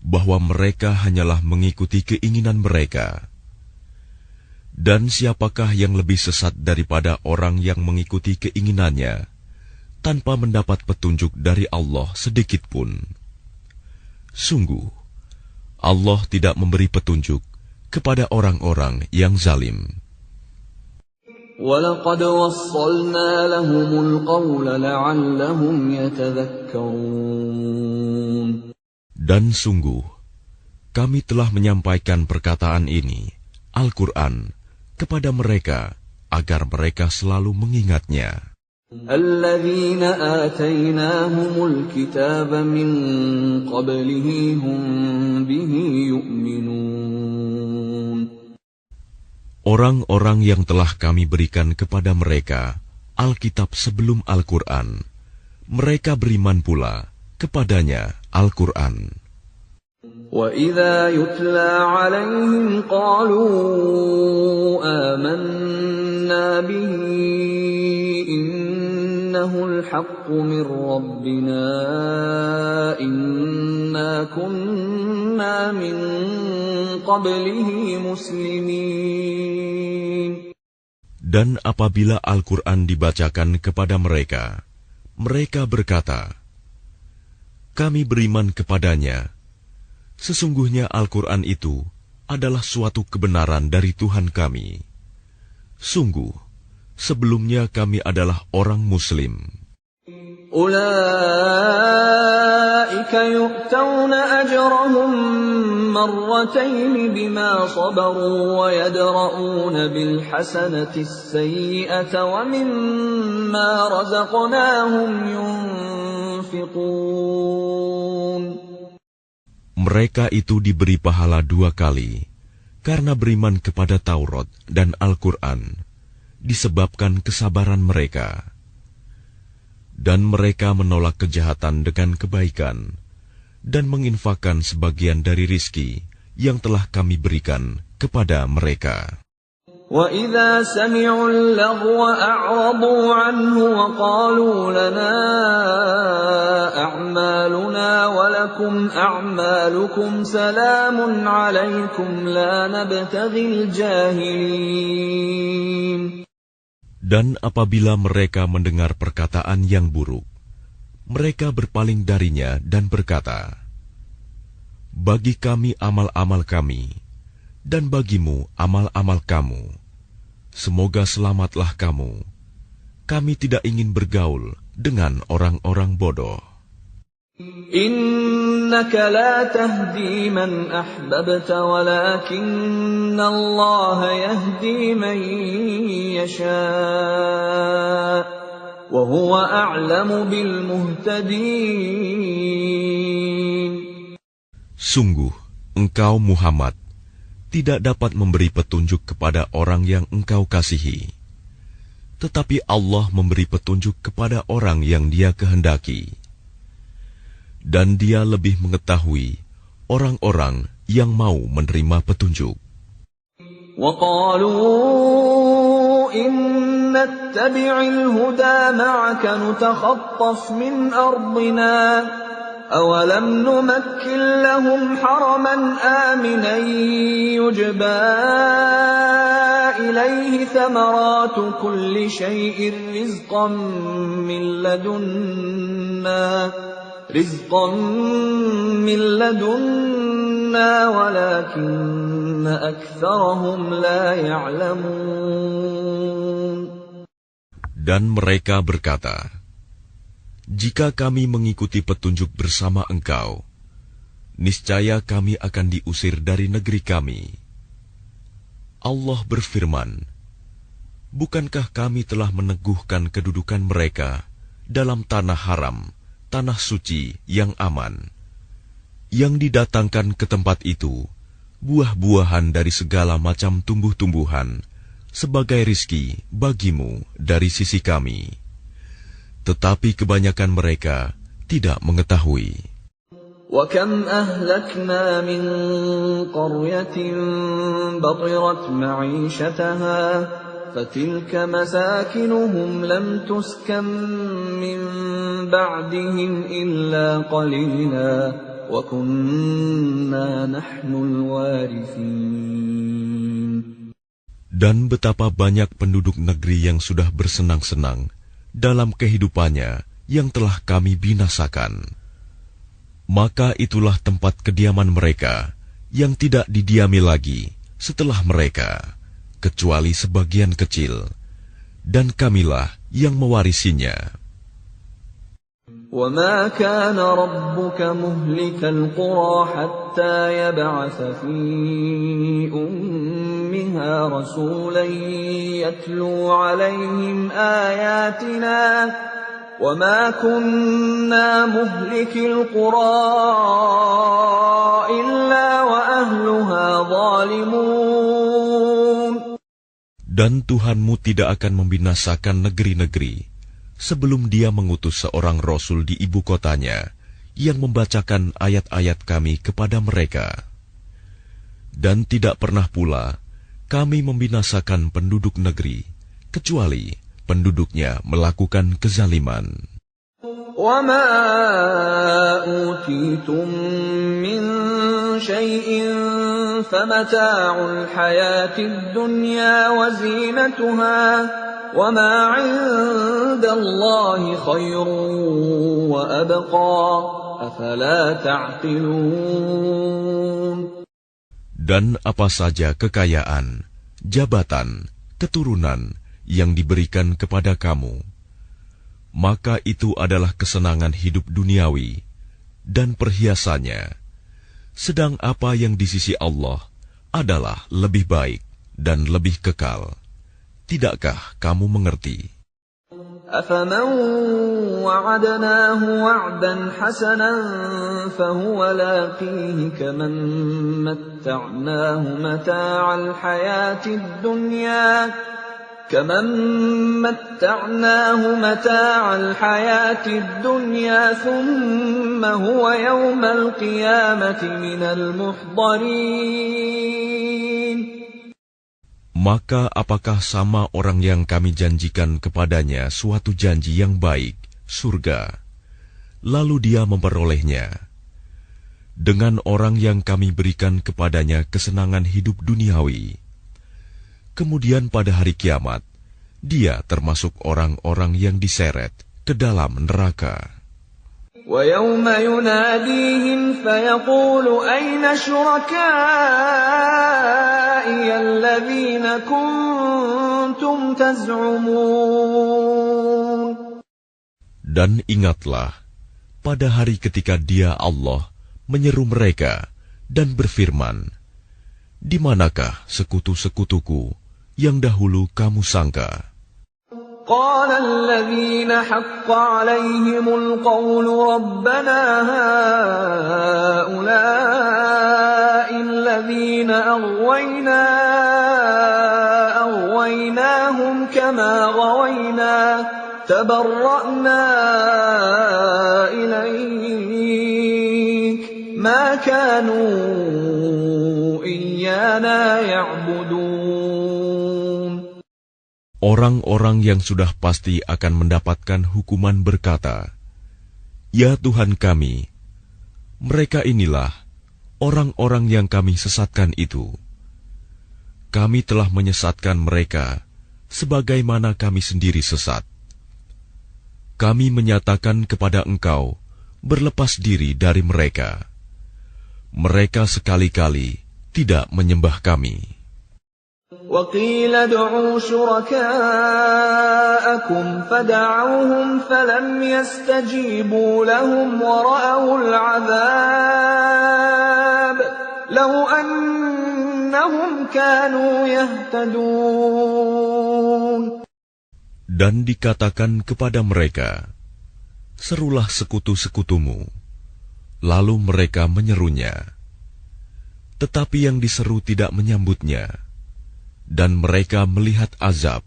bahwa mereka hanyalah mengikuti keinginan mereka. Dan siapakah yang lebih sesat daripada orang yang mengikuti keinginannya tanpa mendapat petunjuk dari Allah sedikit pun? Sungguh, Allah tidak memberi petunjuk kepada orang-orang yang zalim. وَلَقَدْ وَصَّلْنَا لَهُمُ الْقَوْلَ لَعَلَّهُمْ يَتَذَكَّرُونَ. Dan sungguh, kami telah menyampaikan perkataan ini, Al-Quran, kepada mereka, agar mereka selalu mengingatnya. الَّذِينَ آتَيْنَاهُمُ الْكِتَابَ مِنْ قَبْلِهِ هُمْ بِهِ يُؤْمِنُونَ. Orang-orang yang telah kami berikan kepada mereka Alkitab sebelum Al-Quran, mereka beriman pula kepadanya Al-Quran. وَإِذَا يُتْلَى عَلَيْهِمْ قَالُوا آمَنَّا بِهِ إِنَّهُ الْحَقُّ مِنْ رَبِّنَا إِنَّا كُنَّا مِنْ قَبْلِهِ مُسْلِمِينَ. Dan apabila Al-Quran dibacakan kepada mereka, mereka berkata, kami beriman kepadanya. Sesungguhnya Al-Quran itu adalah suatu kebenaran dari Tuhan kami. Sungguh, sebelumnya kami adalah orang Muslim. أُولَئِكَ يُؤْتَوْنَ أَجْرَهُمْ مَرَّتَيْنِ بِمَا صَبَرُوا وَيَدْرَءُونَ بِالْحَسَنَةِ السَّيِّئَةَ وَمِمَّا رَزَقْنَاهُمْ يُنْفِقُونَ. Mereka itu diberi pahala 2 kali, karena beriman kepada Taurat dan Al-Quran, disebabkan kesabaran mereka. Dan mereka menolak kejahatan dengan kebaikan, dan menginfakkan sebagian dari rizki yang telah kami berikan kepada mereka. وَإِذَا سَمِعُوا اللَّغْوَ أَعْرَضُوا عَنْهُ وَقَالُوا لَنَا أَعْمَالُنَا وَلَكُمْ أَعْمَالُكُمْ سَلَامٌ عَلَيْكُمْ لَا نَبْتَغِي الْجَاهِلِينَ. Dan apabila mereka mendengar perkataan yang buruk, mereka berpaling darinya dan berkata, bagi kami amal-amal kami, dan bagimu amal-amal kamu. Semoga selamatlah kamu. Kami tidak ingin bergaul dengan orang-orang bodoh. Innaka la tahdi man ahbabta walakinna Allah yahdi man yasha' wa huwa a'lamu bil muhtadin. Sungguh, engkau Muhammad tidak dapat memberi petunjuk kepada orang yang engkau kasihi. Tetapi Allah memberi petunjuk kepada orang yang Dia kehendaki. Dan Dia lebih mengetahui orang-orang yang mau menerima petunjuk. وَقَالُوا إِن نَّتَّبِعِ الْهُدَى مَعَكَ نُتَخَطَّفْ مِنْ أَرْضِنَا أَوَلَمْ نُمَكِّن لَّهُمْ حَرَمًا آمِنًا يُجْبَىٰ إِلَيْهِ ثَمَرَاتُ كُلِّ شَيْءٍ رِّزْقًا مِّن لَّدُنَّا وَلَٰكِنَّ أَكْثَرَهُمْ لَا يَعْلَمُونَ. Dan mereka berkata, jika kami mengikuti petunjuk bersama engkau, niscaya kami akan diusir dari negeri kami. Allah berfirman, bukankah kami telah meneguhkan kedudukan mereka dalam tanah haram, tanah suci yang aman, yang didatangkan ke tempat itu buah-buahan dari segala macam tumbuh-tumbuhan sebagai rizki bagimu dari sisi kami. Tetapi kebanyakan mereka tidak mengetahui. وَكَمْ أَهْلَكْنَا مِنْ قَرْيَةٍ بَطِرَتْ مَعِيشَتَهَا فَتِلْكَ مَسَاكِنُهُمْ لَمْ تُسْكَنْ مِنْ بَعْدِهِمْ إِلَّا قَلِيلًا وَكُنَّا نَحْنُ الْوَارِثِينَ. Dan betapa banyak penduduk negeri yang sudah bersenang-senang dalam kehidupannya yang telah kami binasakan. Maka itulah tempat kediaman mereka yang tidak didiami lagi setelah mereka, kecuali sebagian kecil, dan kamilah yang mewarisinya. وَمَا كَانَ رَبُّكَ مُهْلِكَ الْقُرَىٰ حَتَّىٰ يَبْعَثَ فِي أُمِّهَا رَسُولًا يَتْلُو عَلَيْهِمْ آيَاتِنَا وَمَا كُنَّا مُهْلِكِي الْقُرَىٰ إِلَّا وَأَهْلُهَا ظَالِمُونَ. Dan Tuhanmu tidak akan membinasakan negeri-negeri sebelum Dia mengutus seorang Rasul di ibu kotanya yang membacakan ayat-ayat kami kepada mereka. Dan tidak pernah pula kami membinasakan penduduk negeri, kecuali penduduknya melakukan kezaliman. وَمَا أُوتِيتُم مِّن شَيْءٍ فَمَتَاعُ الْحَيَاةِ الدُّنْيَا وَزِينَتُهَا وَمَا عِندَ اللَّهِ خَيْرٌ وَأَبْقَىٰ أَفَلَا تَعْقِلُونَ. Dan apa saja kekayaan, jabatan, keturunan yang diberikan kepada kamu, maka itu adalah kesenangan hidup duniawi dan perhiasannya. Sedang apa yang di sisi Allah adalah lebih baik dan lebih kekal. Tidakkah kamu mengerti? أَفَمَنْ وَعَدْنَاهُ وَعْدًا حَسَنًا فَهُوَ لَاقِيهِ كَمَنْ مَتَّعْنَاهُ مَتَاعَ الْحَيَاةِ الدُّنْيَا ثُمَّ هُوَ يَوْمَ الْقِيَامَةِ مِنَ الْمُحْضَرِينَ. Maka apakah sama orang yang kami janjikan kepadanya suatu janji yang baik, surga, lalu dia memperolehnya, dengan orang yang kami berikan kepadanya kesenangan hidup duniawi, kemudian pada hari kiamat, dia termasuk orang-orang yang diseret ke dalam neraka. وَيَوْمَ يُنَادِيهِمْ فَيَقُولُ أَيْنَ شُرَكَائِيَ الَّذِينَ كُنتُمْ تَزْعُمُونَ. Dan ingatlah, pada hari ketika Dia Allah menyeru mereka dan berfirman, di manakah sekutu-sekutuku yang dahulu kamu sangka? قال الذين حق عليهم القول ربنا هؤلاء الذين أغويناهم كما غوينا تبرأنا إليك ما كانوا إيانا يعبدون. Orang-orang yang sudah pasti akan mendapatkan hukuman berkata, "Ya Tuhan kami, mereka inilah orang-orang yang kami sesatkan itu. Kami telah menyesatkan mereka sebagaimana kami sendiri sesat. Kami menyatakan kepada Engkau berlepas diri dari mereka. Mereka sekali-kali tidak menyembah kami." وَقِيلَ ادْعُوا شُرَكَاءَكُمْ فَدَعَوْهُمْ فَلَمْ يَسْتَجِيبُوا لَهُمْ وَرَأَوُا الْعَذَابَ لَوْ أَنَّهُمْ كَانُوا يَهْتَدُونَ. Dan dikatakan kepada mereka, "Serulah sekutu-sekutumu." Lalu mereka menyerunya, tetapi yang diseru tidak menyambutnya. Dan mereka melihat azab.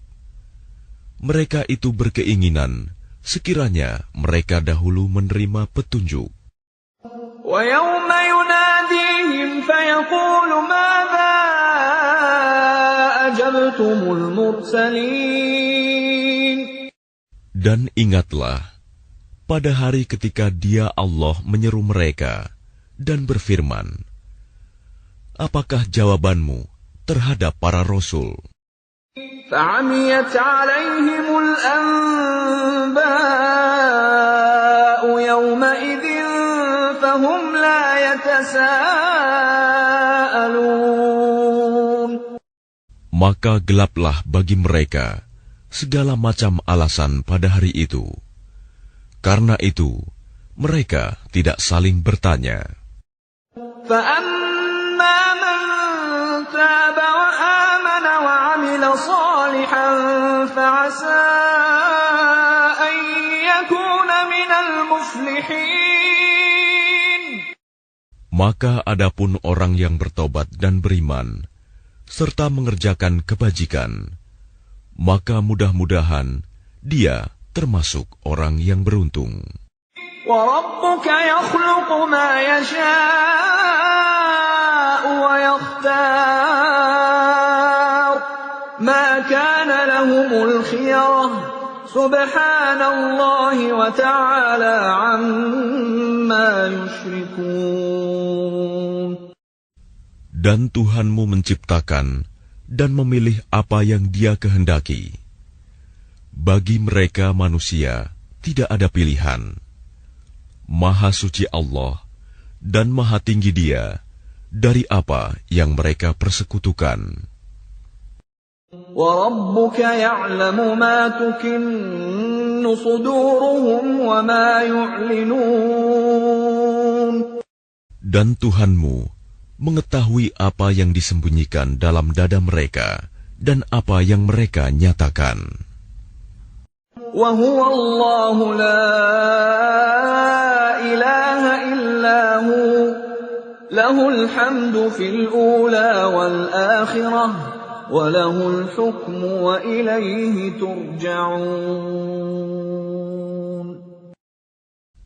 Mereka itu berkeinginan sekiranya mereka dahulu menerima petunjuk. وَيَوْمَ يُنَادِيهِمْ فَيَقُولُ مَاذَا أَجَبْتُمُ الْمُرْسَلِينَ. Dan ingatlah, pada hari ketika Dia Allah menyeru mereka dan berfirman, apakah jawabanmu terhadap para rasul? فَعَمِيَتْ عَلَيْهِمُ الْأَنبَاءُ يَوْمَئِذٍ فَهُمْ لَا يَتَسَاءَلُونَ. Maka gelaplah bagi mereka segala macam alasan pada hari itu. Karena itu, mereka tidak saling bertanya. فَأَمَّا مَنْ تَابَ وَآمَنَ وَعَمِلَ صَالِحًا فَعَسَىٰ أَن يَكُونَ مِنَ الْمُفْلِحِينَ. Maka adapun orang yang bertobat dan beriman, serta mengerjakan kebajikan, maka mudah-mudahan dia termasuk orang yang beruntung. وَرَبُّكَ يَخْلُقُ مَا يَشَاءُ وَيَخْتَارُ مَا كَانَ لَهُمُ الْخِيَرَةُ سُبْحَانَ اللَّهِ وَتَعَالَى عَمَّا يُشْرِكُونَ. Dan Tuhanmu menciptakan dan memilih apa yang Dia kehendaki. Bagi mereka manusia tidak ada pilihan. Maha suci Allah dan maha tinggi Dia dari apa yang mereka persekutukan. وَرَبُّكَ يَعْلَمُ مَا تُكِنُّ صُدُورُهُمْ وَمَا يُعْلِنُونَ. Dan Tuhanmu mengetahui apa yang disembunyikan dalam dada mereka dan apa yang mereka nyatakan. وَهُوَ اللَّهُ لَا إِلَٰهَ إِلَّا هُوَ لَهُ الْحَمْدُ فِي الْأُولَىٰ وَالْآخِرَةِ وَلَهُ الْحُكْمُ وَإِلَيْهِ تُرْجَعُونَ.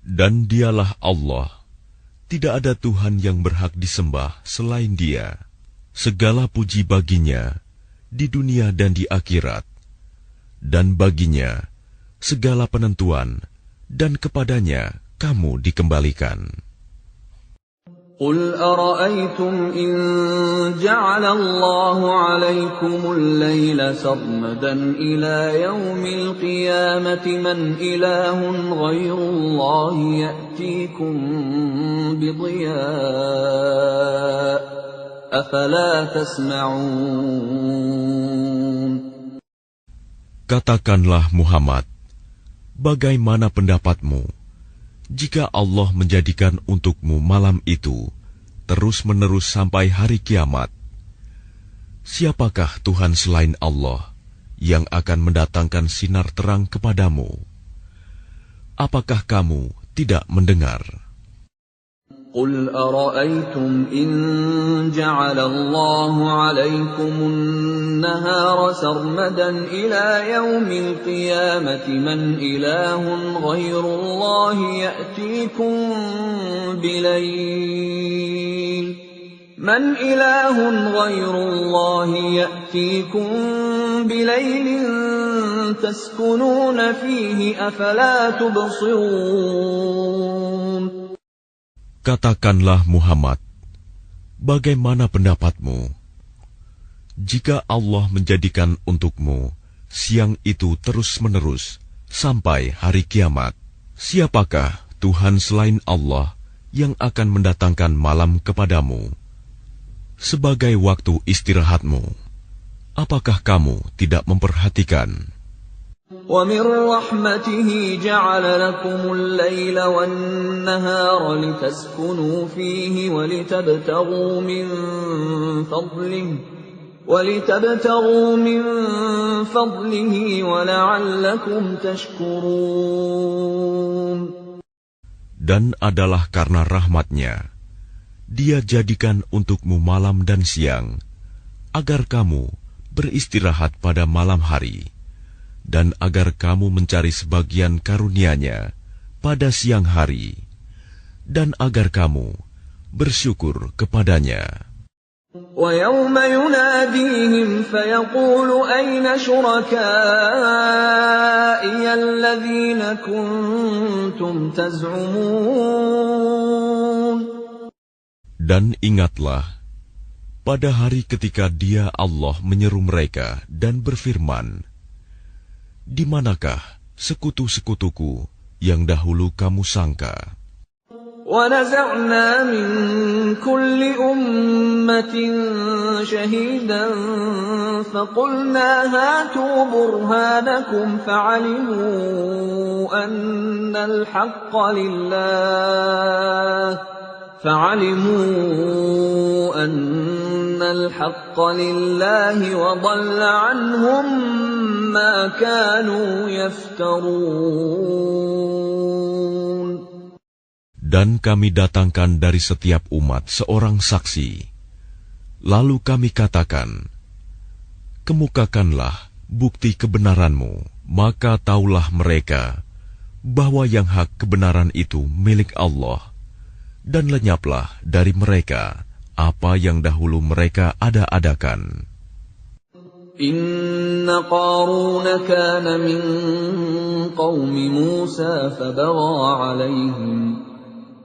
Dan Dialah Allah, tidak ada Tuhan yang berhak disembah selain Dia. Segala puji baginya di dunia dan di akhirat, dan baginya segala penentuan, dan kepadanya kamu dikembalikan. قل أرأيتم إن جعل الله عليكم الليل سرمدا إلى يوم القيامة من إله غير الله يأتيكم بضياء أفلا تسمعون. Katakanlah Muhammad, bagaimana pendapatmu jika Allah menjadikan untukmu malam itu terus-menerus sampai hari kiamat? Siapakah Tuhan selain Allah yang akan mendatangkan sinar terang kepadamu? Apakah kamu tidak mendengar? قل أرأيتم إن جعل الله عليكم النهار سرمدا إلى يوم القيامة من إله غير الله يأتيكم بليل تسكنون فيه أفلا تبصرون. Katakanlah Muhammad, bagaimana pendapatmu jika Allah menjadikan untukmu siang itu terus-menerus sampai hari kiamat? Siapakah Tuhan selain Allah yang akan mendatangkan malam kepadamu sebagai waktu istirahatmu? Apakah kamu tidak memperhatikan? وَمِنْ رَحْمَتِهِ جَعَلَ لَكُمُ اللَّيْلَ وَالنَّهَارَ لِتَسْكُنُوا فِيهِ وَلِتَبْتَغُوا مِنْ فَضْلِهِ وَلَعَلَّكُمْ تَشْكُرُونَ. Dan adalah karena rahmat-Nya, Dia jadikan untukmu malam dan siang, agar kamu beristirahat pada malam hari, dan agar kamu mencari sebagian karunia-Nya pada siang hari, dan agar kamu bersyukur kepadanya. وَيَوْمَ يُنَادِيهِمْ فَيَقُولُ أَيْنَ شُرَكَائِيَ الَّذِينَ كُنتُمْ تَزْعُمُونَ. Dan ingatlah, pada hari ketika Dia Allah menyeru mereka dan berfirman, di manakah sekutu-sekutuku yang dahulu kamu sangka? وَنَزَعْنَا مِنْ كُلِّ أُمَّةٍ شَهِيدًا فَقُلْنَا هَاتُوا بُرْهَانَكُمْ فَعَلِمُوا أَنَّ الْحَقَّ لِلَّهِ وَضَلَّ عَنْهُمْ مَا كَانُوا يَفْتَرُونَ. Dan kami datangkan dari setiap umat seorang saksi. Lalu kami katakan, kemukakanlah bukti kebenaranmu, maka taulah mereka bahwa yang hak kebenaran itu milik Allah, dan lenyaplah dari mereka apa yang dahulu mereka ada-adakan. Inna Qaruna kana min qawmi Musa fabagha alayhim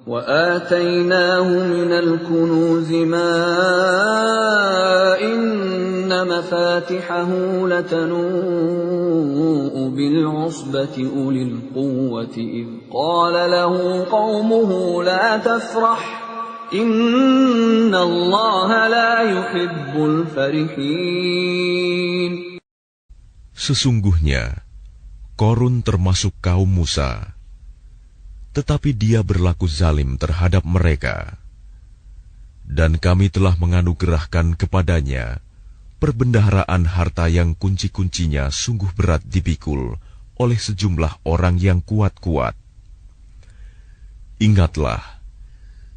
وآتيناه من الكنوز ما إن مفاتحه لتنوء بالعصبة أولي القوة إذ قال له قومه لا تفرح إن الله لا يحب الفرحين. Sesungguhnya Qarun termasuk kaum Musa, tetapi dia berlaku zalim terhadap mereka. Dan kami telah menganugerahkan kepadanya perbendaharaan harta yang kunci-kuncinya sungguh berat dipikul oleh sejumlah orang yang kuat-kuat. Ingatlah,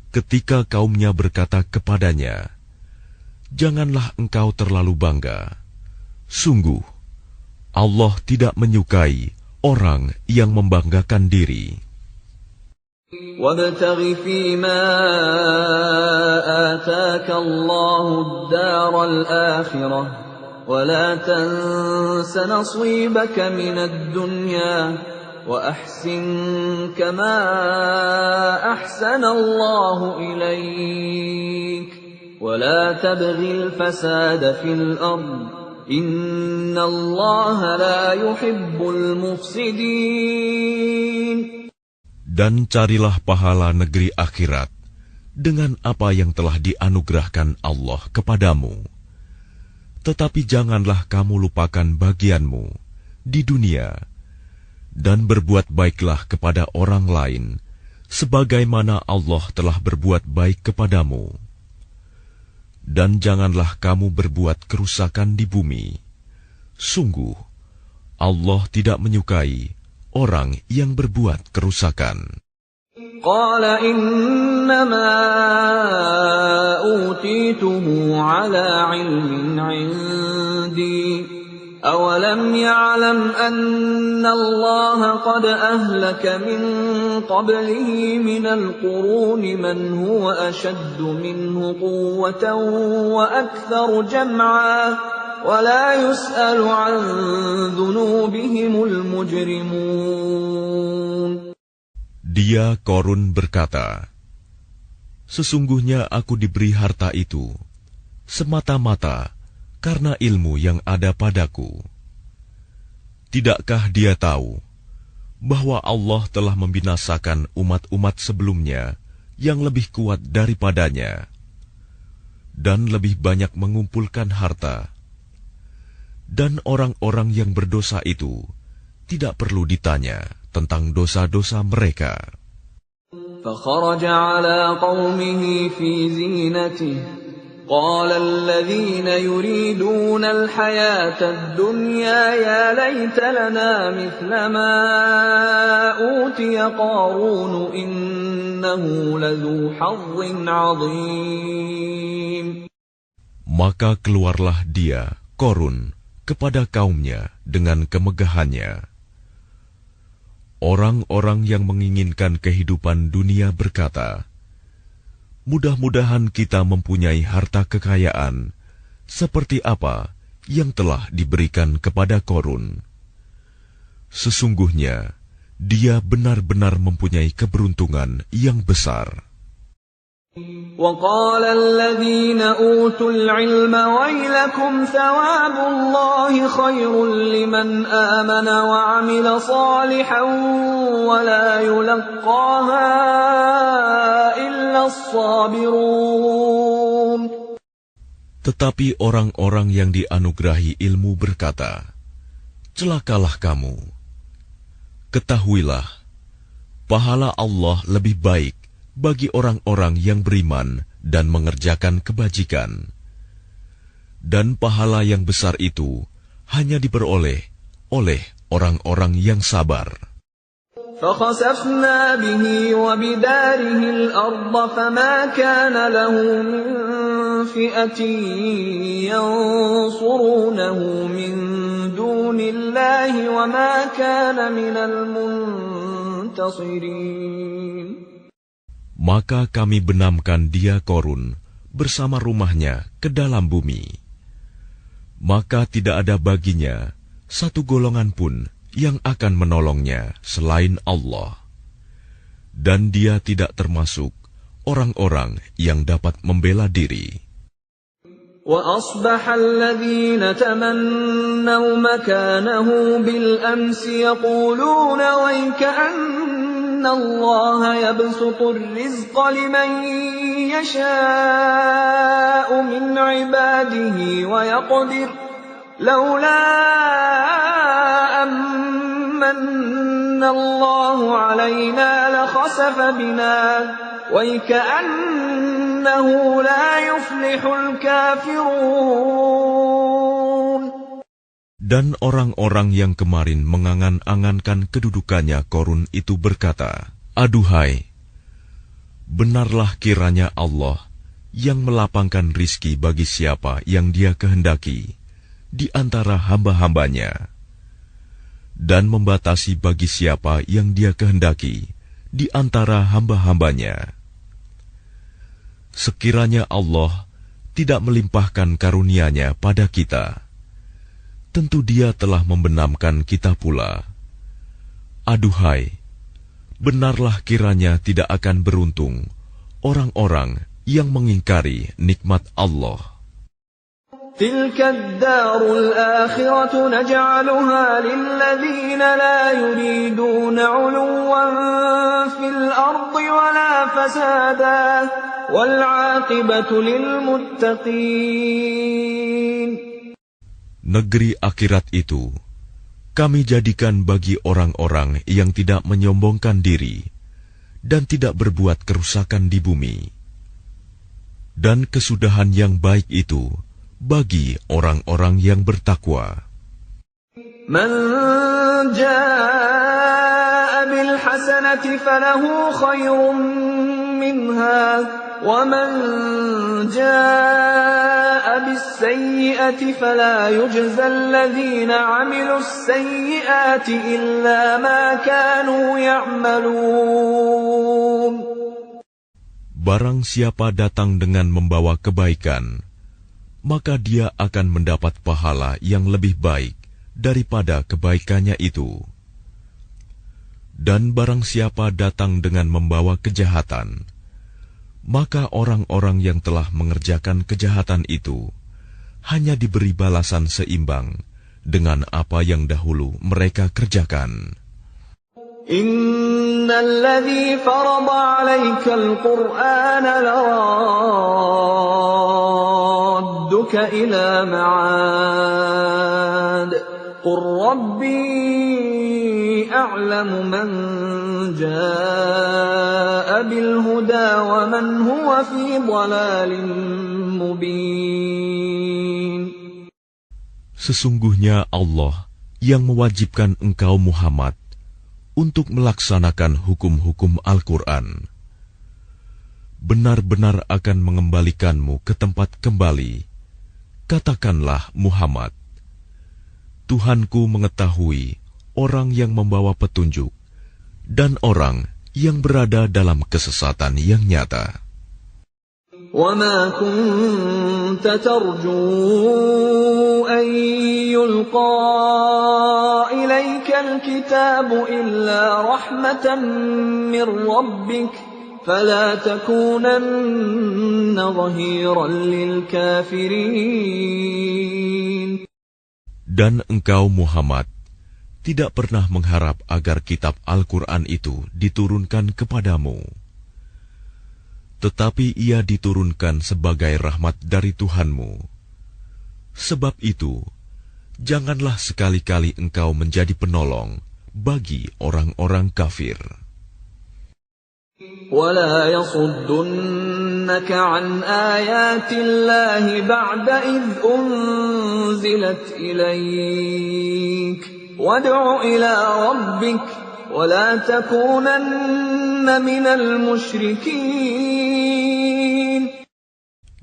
ketika kaumnya berkata kepadanya, janganlah engkau terlalu bangga. Sungguh, Allah tidak menyukai orang yang membanggakan diri. وَابْتَغِ فِيمَا آتَاكَ اللَّهُ الدَّارَ الْآخِرَةَ ولا تنس نصيبك من الدنيا وأحسن كما أحسن الله إليك ولا تبغ الفساد في الأرض إن الله لا يحب المفسدين. Dan carilah pahala negeri akhirat dengan apa yang telah dianugerahkan Allah kepadamu. Tetapi janganlah kamu lupakan bagianmu di dunia, dan berbuat baiklah kepada orang lain, sebagaimana Allah telah berbuat baik kepadamu. Dan janganlah kamu berbuat kerusakan di bumi. Sungguh, Allah tidak menyukai orang yang berbuat kerusakan. Qala innama utituhu ala ilmin indi awalam ya'lam anna Allah qad ahlaka min qablihi minal quruni man huwa ashaddu minhu quwwatan wa aktharu jam'a wa la yus'alu an dhunubihimul mujrimun. Dia Korun berkata, sesungguhnya aku diberi harta itu semata-mata karena ilmu yang ada padaku. Tidakkah dia tahu bahwa Allah telah membinasakan umat-umat sebelumnya yang lebih kuat daripadanya dan lebih banyak mengumpulkan harta, dan orang-orang yang berdosa itu tidak perlu ditanya tentang dosa-dosa mereka. فخرج على قومه في زينته قال الذين يريدون الحياة الدنيا يا ليت لنا مثل ما أوتي قارون إنه لذو حظ عظيم. Maka keluarlah dia, Korun, kepada kaumnya dengan kemegahannya. Orang-orang yang menginginkan kehidupan dunia berkata, mudah-mudahan kita mempunyai harta kekayaan seperti apa yang telah diberikan kepada Korun. Sesungguhnya, dia benar-benar mempunyai keberuntungan yang besar. وقال الذين أوتوا العلم ويلكم ثواب الله خير لمن آمن وعمل صالحا ولا يلقاها إلا الصابرون. Tetapi orang-orang yang dianugerahi ilmu berkata, celakalah kamu. Ketahuilah, pahala Allah lebih baik bagi orang-orang yang beriman dan mengerjakan kebajikan. Dan pahala yang besar itu hanya diperoleh oleh orang-orang yang sabar. فَخَسَفْنَا بِهِ وَبِدَارِهِ الْأَرْضَ فَمَا كَانَ لَهُ مِنْ فِئَةٍ يَنْصُرُونَهُ مِنْ دُونِ اللَّهِ وَمَا كَانَ مِنَ الْمُنْتَصِرِينَ. Maka kami benamkan dia Korun bersama rumahnya ke dalam bumi. Maka tidak ada baginya satu golongan pun yang akan menolongnya selain Allah. Dan dia tidak termasuk orang-orang yang dapat membela diri. وَأَصْبَحَ الَّذِينَ تَمَنَّوْا مَكَانَهُ بِالْأَمْسِ يَقُولُونَ وَيْكَأَنَّ اللَّهَ يَبْسُطُ الرِّزْقَ لِمَن يَشَاءُ مِنْ عِبَادِهِ وَيَقْدِرُ لَوْلَا أَمَّنَّ اللَّهُ عَلَيْنَا لَخَسَفَ بِنَا وَيْكَأَنَّهُ لَا يُفْلِحُ الْكَافِرُونَ. Dan orang-orang yang kemarin mengangan-angankan kedudukannya Korun itu berkata, aduhai, benarlah kiranya Allah yang melapangkan rizki bagi siapa yang dia kehendaki di antara hamba-hambanya, dan membatasi bagi siapa yang dia kehendaki di antara hamba-hambanya. Sekiranya Allah tidak melimpahkan karunia-Nya pada kita, tentu Dia telah membenamkan kita pula. Aduhai, benarlah kiranya tidak akan beruntung orang-orang yang mengingkari nikmat Allah. تلك الدار الآخرة نجعلها للذين لا يريدون علوا في الأرض ولا فسادا والعاقبة للمتقين. Negeri akhirat itu kami jadikan bagi orang-orang yang tidak menyombongkan diri dan tidak berbuat kerusakan di bumi. Dan kesudahan yang baik itu bagi orang-orang yang bertakwa. Man jaa bil hasanati falahu khairun minha wa man jaa bis sayyi'ati fala yujza alladhina 'amilus sayyi'ati illa ma kanu ya'malun. Barang siapa datang dengan membawa kebaikan, maka dia akan mendapat pahala yang lebih baik daripada kebaikannya itu. Dan barang siapa datang dengan membawa kejahatan, maka orang-orang yang telah mengerjakan kejahatan itu hanya diberi balasan seimbang dengan apa yang dahulu mereka kerjakan. Innal ladzi farada 'alaikal Qur'ana laradduka ila ma'ad qur rabbi a'lamu man jaa'a bil huda wa man huwa fi dhalalin mubin. Sesungguhnya Allah yang mewajibkan engkau Muhammad untuk melaksanakan hukum-hukum Al-Quran, benar-benar akan mengembalikanmu ke tempat kembali. Katakanlah Muhammad, Tuhanku mengetahui orang yang membawa petunjuk dan orang yang berada dalam kesesatan yang nyata. وَمَا كُنْتَ تَرْجُو أَنْ يُلْقَى إِلَيْكَ الْكِتَابُ إِلَّا رَحْمَةً مِّنْ رَبِّكَ فَلَا تَكُونَنَّ ظَهِيرًا لِلْكَافِرِينَ. Dan engkau Muhammad tidak pernah mengharap agar kitab Al-Quran itu diturunkan kepadamu. Tetapi ia diturunkan sebagai rahmat dari Tuhanmu. Sebab itu, janganlah sekali-kali engkau menjadi penolong bagi orang-orang kafir. وَلَا يَصُدُّنَّكَ عَنْ آيَاتِ اللَّهِ بَعْدَ إِذْ أُنْزِلَتْ إِلَيْكَ وَادْعُ إِلَى رَبِّكَ وَلَا تَكُونَنَّ مِنَ الْمُشْرِكِينَ.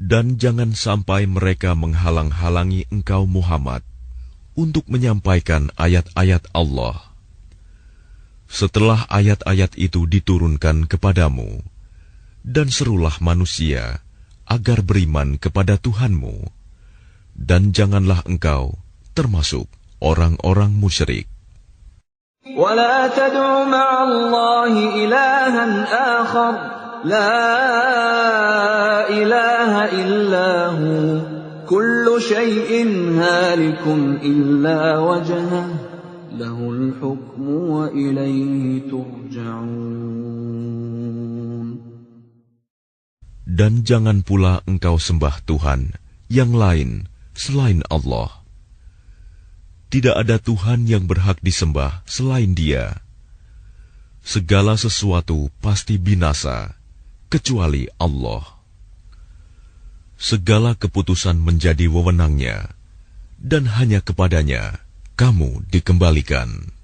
Dan jangan sampai mereka menghalang-halangi engkau Muhammad untuk menyampaikan ayat-ayat Allah. Setelah ayat-ayat itu diturunkan kepadamu, dan serulah manusia agar beriman kepada Tuhanmu, dan janganlah engkau termasuk orang-orang musyrik. وَلَا تَدْعُ مَعَ اللَّهِ إِلَٰهًا آخَرَ لَا إِلَٰهَ إِلَّا هُوَ كُلُّ شَيْءٍ هَالِكٌ إِلَّا وَجْهَهُ لَهُ الْحُكْمُ وَإِلَيْهِ تُرْجَعُونَ. Dan jangan pula engkau sembah Tuhan yang lain selain Allah. Tidak ada Tuhan yang berhak disembah selain Dia. Segala sesuatu pasti binasa, kecuali Allah. Segala keputusan menjadi wewenang-Nya, dan hanya kepadanya kamu dikembalikan.